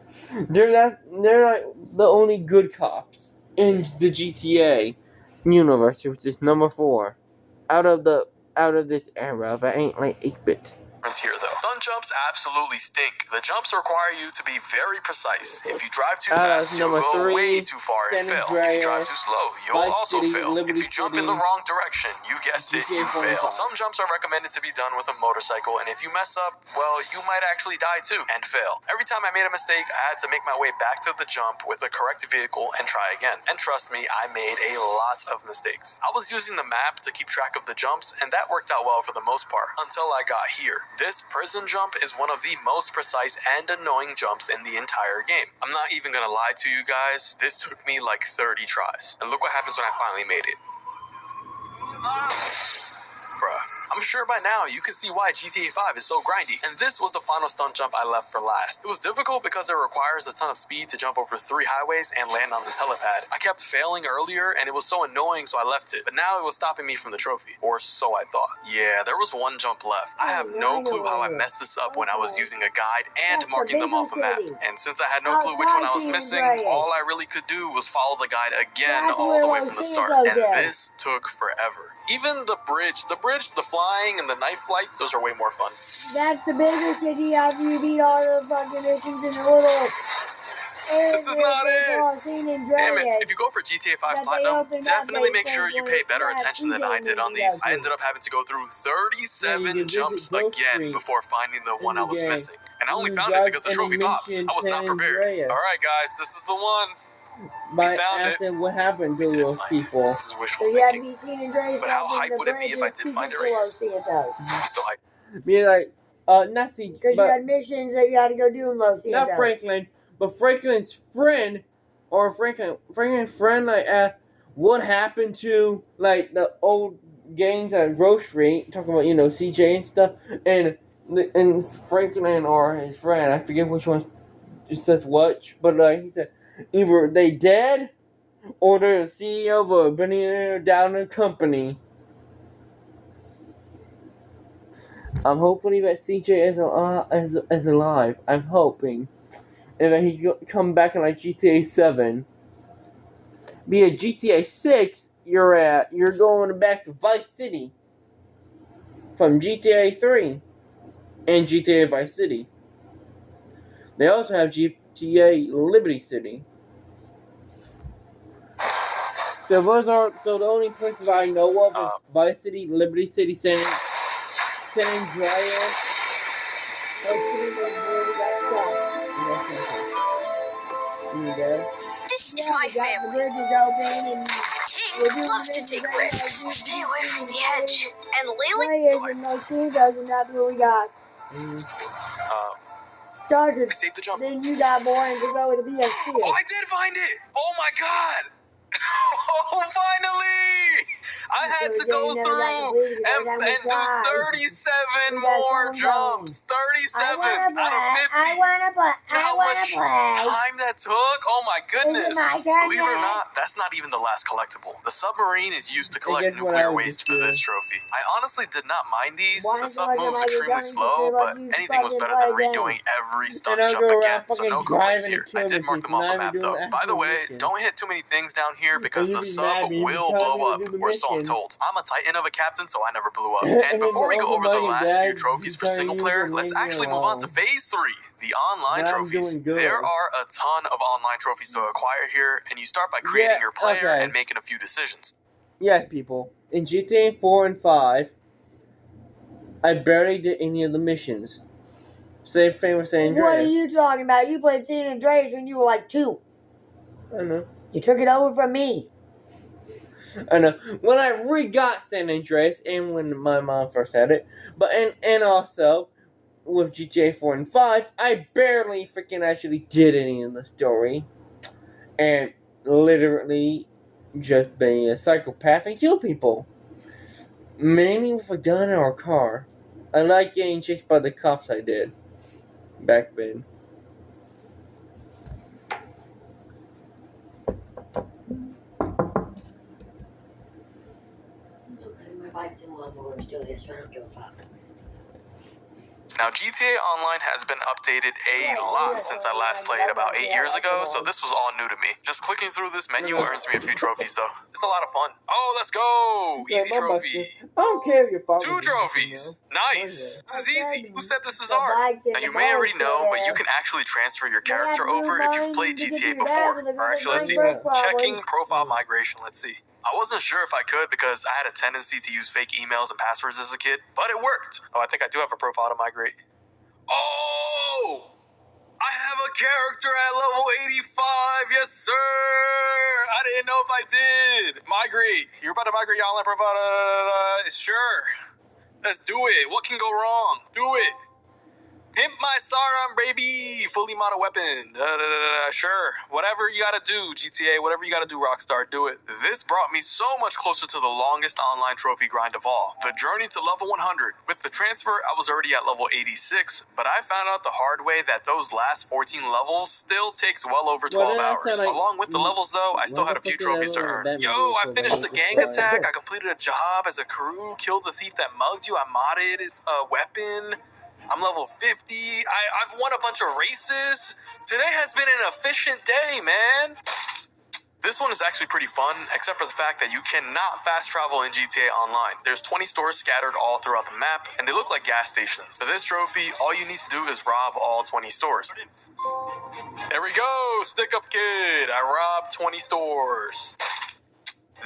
They're like the only good cops in the GTA universe, which is number 4 out of this era that ain't like 8-bit. Here though. Stunt jumps absolutely stink. The jumps require you to be very precise. If you drive too fast, you'll go 3, way too far and fail. If you drive too slow, you'll also fail. If you jump in the wrong direction, you guessed it, you fail. Some jumps are recommended to be done with a motorcycle, and if you mess up, well, you might actually die too and fail. Every time I made a mistake, I had to make my way back to the jump with the correct vehicle and try again. And trust me, I made a lot of mistakes. I was using the map to keep track of the jumps, and that worked out well for the most part, until I got here. This prison jump is one of the most precise and annoying jumps in the entire game. I'm not even gonna lie to you guys, this took me like 30 tries. And look what happens when I finally made it. Bruh. I'm sure by now you can see why GTA 5 is so grindy, and this was the final stunt jump I left for last. It was difficult because it requires a ton of speed to jump over 3 highways and land on this helipad. I kept failing earlier, and it was so annoying, so I left it, but now it was stopping me from the trophy, or so I thought. Yeah, there was one jump left. I have no clue how I messed this up when I was using a guide and marking them off a map, and since I had no clue which one I was missing, all I really could do was follow the guide again all the way from the start, and this took forever. Even the bridge, the flying, and the knife flights, those are way more fun. That's the bigger city after you beat all the fucking missions in the little This is not it! Damn it, it. if you go for GTA 5 Platinum, definitely make sure you pay better attention than I did on these. I ended up having to go through 37 jumps again before finding the one I was missing. And I only found it because the trophy popped. I was not prepared. Alright guys, this is the one. By asking what happened to those people. This is wishful thinking. But how hype would it be if I did find it right? I'm so hyped. Be like, not see, because you had missions that you had to go do in Los Santos. Not Franklin, but Franklin's friend, or Franklin's friend, like, what happened to, like, the old gangs at Grove Street, talking about, CJ and stuff, and Franklin or his friend, I forget which one says what, but, he said, either they dead, or they're the CEO of a billionaire down the company. I'm hoping that CJ is alive. I'm hoping. And that he can come back in like GTA 7. Be a GTA 6, you're going back to Vice City. From GTA 3. And GTA Vice City. They also have GTA Liberty City. So the only places I know of is Vice City, Liberty City, San Andreas. This is my family. The bridge is open and loves to take risks. Stay away from the edge. And lately, Players and no shooters, and that's what we got. Started. I saved the jump. Then you got boring to go with the BSC. Oh, I did find it! Oh my god! Oh, finally! I had to go through and do 37 more jumps. 37 out of 50. I wanna play. How much time that took? Oh my goodness. Believe it or not, that's not even the last collectible. The submarine is used to collect nuclear waste for this trophy. I honestly did not mind these. The sub moves extremely slow, but anything was better than redoing every stunt jump again, so no complaints here. I did mark them off a map though. By the way, don't hit too many things down here because the sub will blow up, or so I'm told. I'm a titan of a captain, so I never blew up. And before we go over the last few trophies for single player, let's actually move on to phase 3. The online trophies. There are a ton of online trophies to acquire here, and you start by creating your player and making a few decisions. Yeah, people. In GTA 4 and 5, I barely did any of the missions. Same thing with San Andreas. What are you talking about? You played San Andreas when you were like 2. I know. You took it over from me. I know. When I re-got San Andreas, and when my mom first had it, but and also with GTA 4 and 5, I barely freaking actually did any of the story, and literally just being a psychopath and kill people, mainly with a gun or a car. I like getting chased by the cops. I did back then. Bike's in lawnmower still here, so I don't give a fuck. Now, GTA Online has been updated a lot since I last played about 8 years ago, so this was all new to me. Just clicking through this menu earns me a few trophies, though. It's a lot of fun. Oh, let's go! Easy trophy. I don't care if you're 2 trophies. Nice. This is easy. Who said this is hard? Now, you may already know, but you can actually transfer your character over if you've played GTA before. Or actually, let's see. Checking profile migration. Let's see. I wasn't sure if I could because I had a tendency to use fake emails and passwords as a kid, but it worked. Oh, I think I do have a profile to migrate. Oh! I have a character at level 85, yes sir! I didn't know if I did. Migrate. You're about to migrate your online profile? Sure. Let's do it. What can go wrong? Do it. Pimp my Sauron, baby! Fully modded weapon. Sure. Whatever you gotta do, GTA. Whatever you gotta do, Rockstar. Do it. This brought me so much closer to the longest online trophy grind of all. The journey to level 100. With the transfer, I was already at level 86, but I found out the hard way that those last 14 levels still takes well over 12 hours. Along with the levels, though, I still had a few trophies to earn. Yo, I finished the gang attack. I completed a job as a crew. Killed the thief that mugged you. I modded his weapon. I'm level 50. I've won a bunch of races. Today has been an efficient day, man. This one is actually pretty fun, except for the fact that you cannot fast travel in GTA Online. There's 20 stores scattered all throughout the map, and they look like gas stations. For this trophy, all you need to do is rob all 20 stores. There we go, Stick Up Kid. I robbed 20 stores.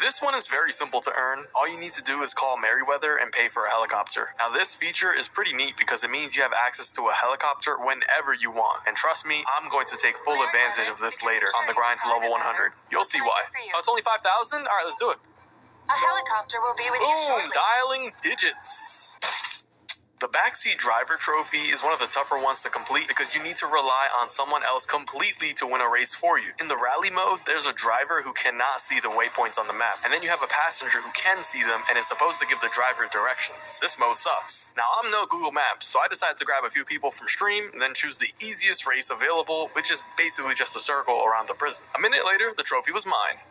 This one is very simple to earn. All you need to do is call Merryweather and pay for a helicopter. Now this feature is pretty neat because it means you have access to a helicopter whenever you want. And trust me, I'm going to take full advantage of this later on the grind to level 100. You'll see why. Oh, it's only 5,000? Alright, let's do it. A helicopter will be with you shortly. Boom! Dialing digits. The backseat driver trophy is one of the tougher ones to complete because you need to rely on someone else completely to win a race for you. In the rally mode, there's a driver who cannot see the waypoints on the map, and then you have a passenger who can see them and is supposed to give the driver directions. This mode sucks. Now, I'm no Google Maps, so I decided to grab a few people from Stream and then choose the easiest race available, which is basically just a circle around the prison. A minute later, the trophy was mine.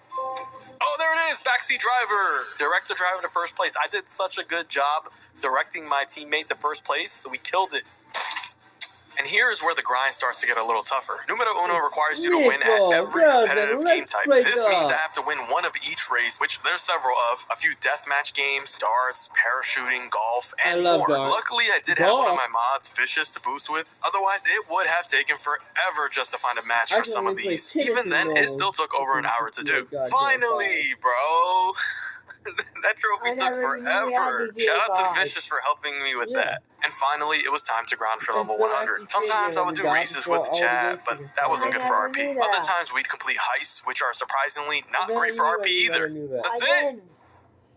Oh, there it is! Backseat driver! Direct the driver to first place. I did such a good job directing my teammate to first place, so we killed it. And here is where the grind starts to get a little tougher. Numero Uno requires you to win at every competitive game type. This means I have to win one of each race, which there's several of. A few deathmatch games, darts, parachuting, golf, and more. Luckily, I did have one of my mods, Vicious, to boost with. Otherwise, it would have taken forever just to find a match for some of these. Even then, it still took over an hour to do. Finally, bro! That trophy I took never knew we had forever. to do Shout out to five. Vicious for helping me with Yeah. that. And finally, it was time to grind for And level still 100. actually Sometimes I figured would do it out races before with all the chat, but races that wasn't I good for never RP. knew that. Other times we'd complete heists, which are surprisingly not No, great for you RP either. never knew that. That's I it. didn't.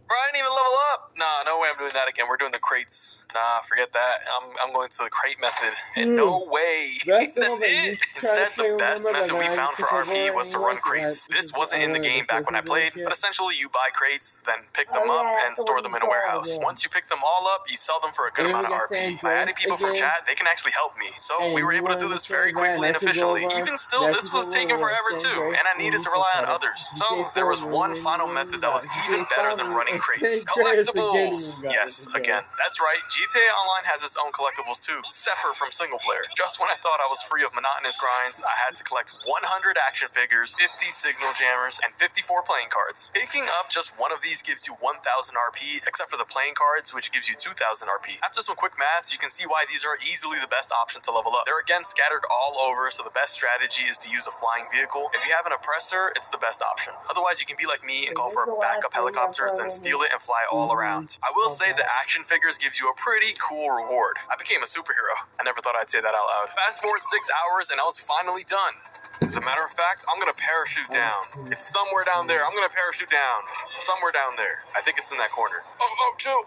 Bro, I didn't even level up. Nah, no way I'm doing that again. We're doing the crates. Nah, forget that. I'm going to the crate method. And no way. That's the That's one that it. you try to Instead, play, the best remember, method the we found for 96 RP was to run English, crates. like, This wasn't in the game back when I played, but essentially you buy crates, then pick them Oh, up yeah, and that's the store one them you in a told warehouse. me. Once you pick them all up, you sell them for a good And then amount of we got RP. San By adding Andreas people from again. chat, they can actually help me. So And we were you able to do wanted this to very say that, quickly and and I took efficiently. over. Even still, That's this the was one taking where forever San too, Andreas and I needed to rely on cut it. others. You So can't there was tell one me final when method you that was got it. even You better can't than tell running me crates. San Andreas again, Collectibles! you got Yes, it again. again. That's right, GTA Online has its own collectibles too, separate from single player. Just when I thought I was free of monotonous grinds, I had to collect 100 action figures, 50 signal jammers, and 54 playing cards. Picking up just one of these gives you 1000 RP, except for the playing cards, which gives you 2000 RP. After some quick maths, you can see why these are easily the best option to level up. They're again scattered all over, so the best strategy is to use a flying vehicle. If you have an oppressor, it's the best option. Otherwise, you can be like me and call for a backup helicopter, then steal it and fly all around. I will say the action figures gives you a pretty cool reward. I became a superhero. I never thought I'd say that out loud. Fast forward 6 hours and I was finally done. As a matter of fact, I'm gonna parachute down. It's somewhere down there. I'm gonna parachute down. Somewhere down there. I think it's in that corner. Oh, chill.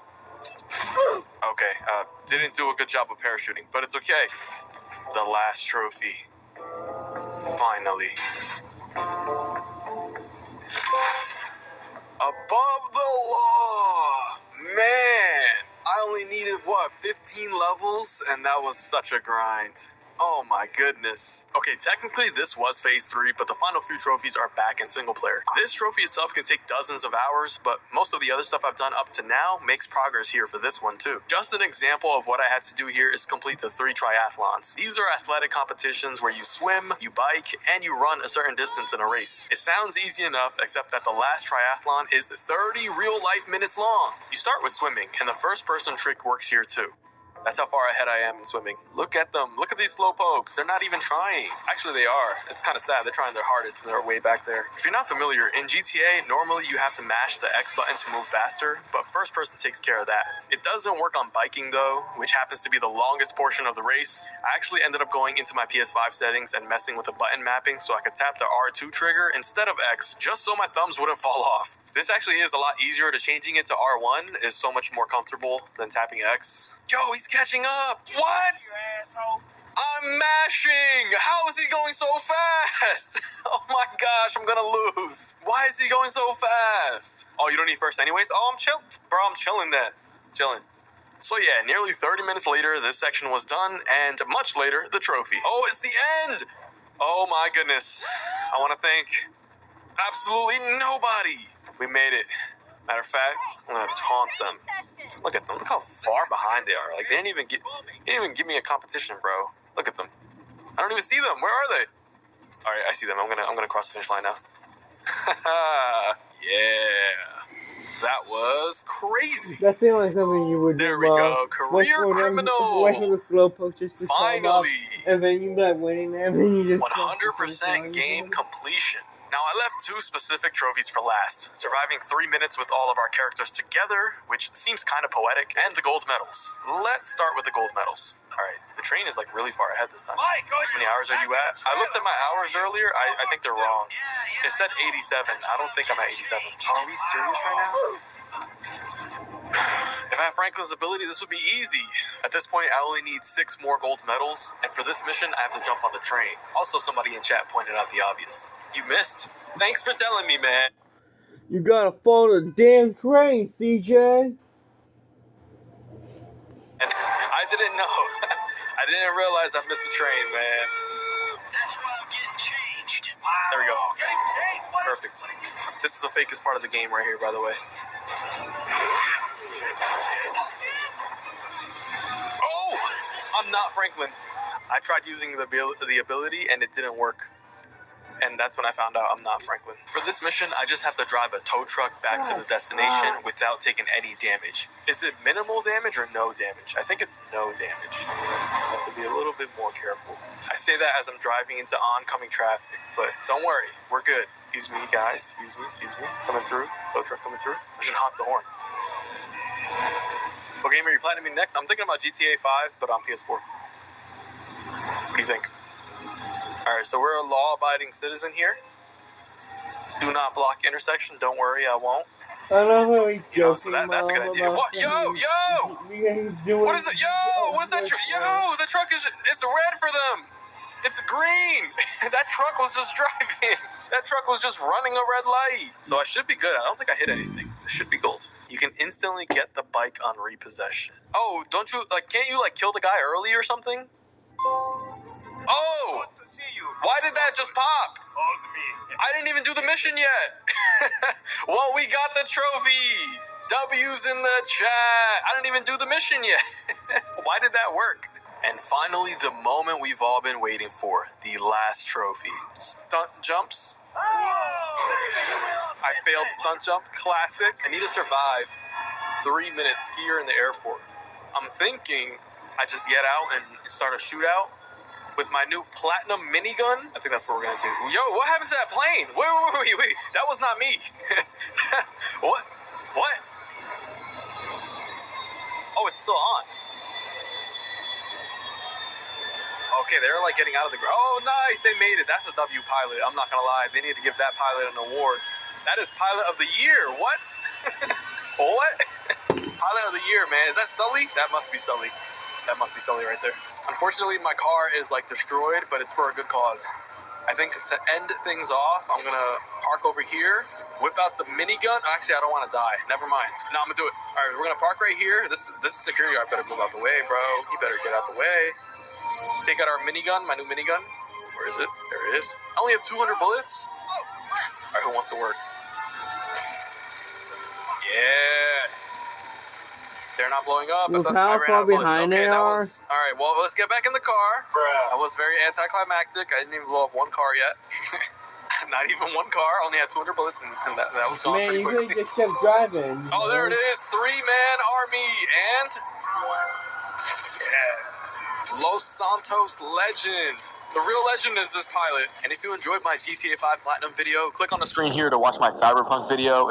Okay, didn't do a good job of parachuting, but it's okay. The last trophy. Finally. Above the law! Man! I only needed, 15 levels? And that was such a grind. Oh my goodness. Okay, technically this was phase 3, but the final few trophies are back in single player. This trophy itself can take dozens of hours, but most of the other stuff I've done up to now makes progress here for this one too. Just an example of what I had to do here is complete the 3 triathlons. These are athletic competitions where you swim, you bike, and you run a certain distance in a race. It sounds easy enough, except that the last triathlon is 30 real-life minutes long. You start with swimming, and the first-person trick works here too. That's how far ahead I am in swimming. Look at them. Look at these slow pokes. They're not even trying. Actually, they are. It's kind of sad. They're trying their hardest and they're way back there. If you're not familiar, in GTA, normally you have to mash the X button to move faster, but first person takes care of that. It doesn't work on biking though, which happens to be the longest portion of the race. I actually ended up going into my PS5 settings and messing with the button mapping so I could tap the R2 trigger instead of X, just so my thumbs wouldn't fall off. This actually is a lot easier. Changing it to R1 is so much more comfortable than tapping X. Yo, he's catching up! What? I'm mashing! How is he going so fast? Oh my gosh, I'm gonna lose. Why is he going so fast? Oh, you don't need first anyways? Oh, I'm chill. Bro, I'm chilling then. Chilling. So yeah, nearly 30 minutes later, this section was done, and much later, the trophy. Oh, it's the end! Oh my goodness. I want to thank absolutely nobody. We made it. Matter of fact, I'm gonna taunt them. Look at them. Look how far behind they are. Like they didn't even give me a competition, bro. Look at them. I don't even see them. Where are they? All right, I see them. I'm gonna cross the finish line now. Yeah, that was crazy. That's the only something you would do. There we go. Career criminal. Wait for the slow poke just to come up, Finally. and then you like winning them, and you just 100% game completion. Now, I left 2 specific trophies for last. Surviving 3 minutes with all of our characters together, which seems kind of poetic, and the gold medals. Let's start with the gold medals. Alright, the train is like really far ahead this time. How many hours are you at? I looked at my hours earlier. I think they're wrong. It said 87. I don't think I'm at 87. Are we serious right now? If I have Franklin's ability, this would be easy. At this point, I only need 6 more gold medals, and for this mission, I have to jump on the train. Also, somebody in chat pointed out the obvious. You missed? Thanks for telling me, man. You gotta follow the damn train, CJ. And I didn't know. I didn't realize I missed the train, man. That's why I'm getting changed. There we go. Perfect. This is the fakest part of the game right here, by the way. Oh! I'm not Franklin. I tried using the ability and it didn't work. And that's when I found out I'm not Franklin. For this mission, I just have to drive a tow truck back to the destination without taking any damage. Is it minimal damage or no damage? I think it's no damage. I have to be a little bit more careful. I say that as I'm driving into oncoming traffic, but don't worry, we're good. Excuse me, guys. Excuse me. Coming through. Tow truck coming through. I should honk the horn. What game are you planning me next? I'm thinking about GTA 5, but on PS4. What do you think? Alright, so we're a law-abiding citizen here. Do not block intersection. Don't worry, I won't. I love how he's joking. You know, so that's a good idea. What? Yo! What is it? Yo! What's that? Yo! The truck is... It's red for them! It's green! That truck was just driving. That truck was just running a red light. So I should be good. I don't think I hit anything. It should be gold. You can instantly get the bike on repossession. Oh, don't you... Can't you, kill the guy early or something? Oh! Good to see you. Why did that just pop? Hold me. I didn't even do the mission yet. Well, we got the trophy. W's in the chat. I didn't even do the mission yet. Why did that work? And finally, the moment we've all been waiting for. The last trophy. Stunt jumps. I failed stunt jump. Classic. I need to survive 3-minute skier in the airport. I'm thinking I just get out and start a shootout with my new platinum minigun. I think that's what we're gonna do. Yo, what happened to that plane? Wait. That was not me. What? Oh, it's still on. Okay, they're getting out of the ground. Oh, nice, they made it. That's a W pilot. I'm not gonna lie. They need to give that pilot an award. That is pilot of the year. What? What? Pilot of the year, man. Is that Sully? That must be Sully. That must be Sully right there. Unfortunately, my car is destroyed, but it's for a good cause. I think to end things off, I'm gonna park over here, whip out the minigun. Actually, I don't want to die. Never mind. No, I'm gonna do it. All right, we're gonna park right here. This security guard better move out the way, bro. He better get out the way. Take out our minigun, my new minigun. Where is it? There it is. I only have 200 bullets. All right, who wants to work? Yeah. They're not blowing up. Look how far behind they are. All right, well, let's get back in the car. That was very anticlimactic. I didn't even blow up one car yet. Not even one car. Only had 200 bullets, and that was gone pretty quickly. Man, you just kept driving. Oh, there it is. 3-man army. And... yeah. Los Santos legend. The real legend is this pilot. And if you enjoyed my GTA 5 Platinum video, click on the screen here to watch my Cyberpunk video.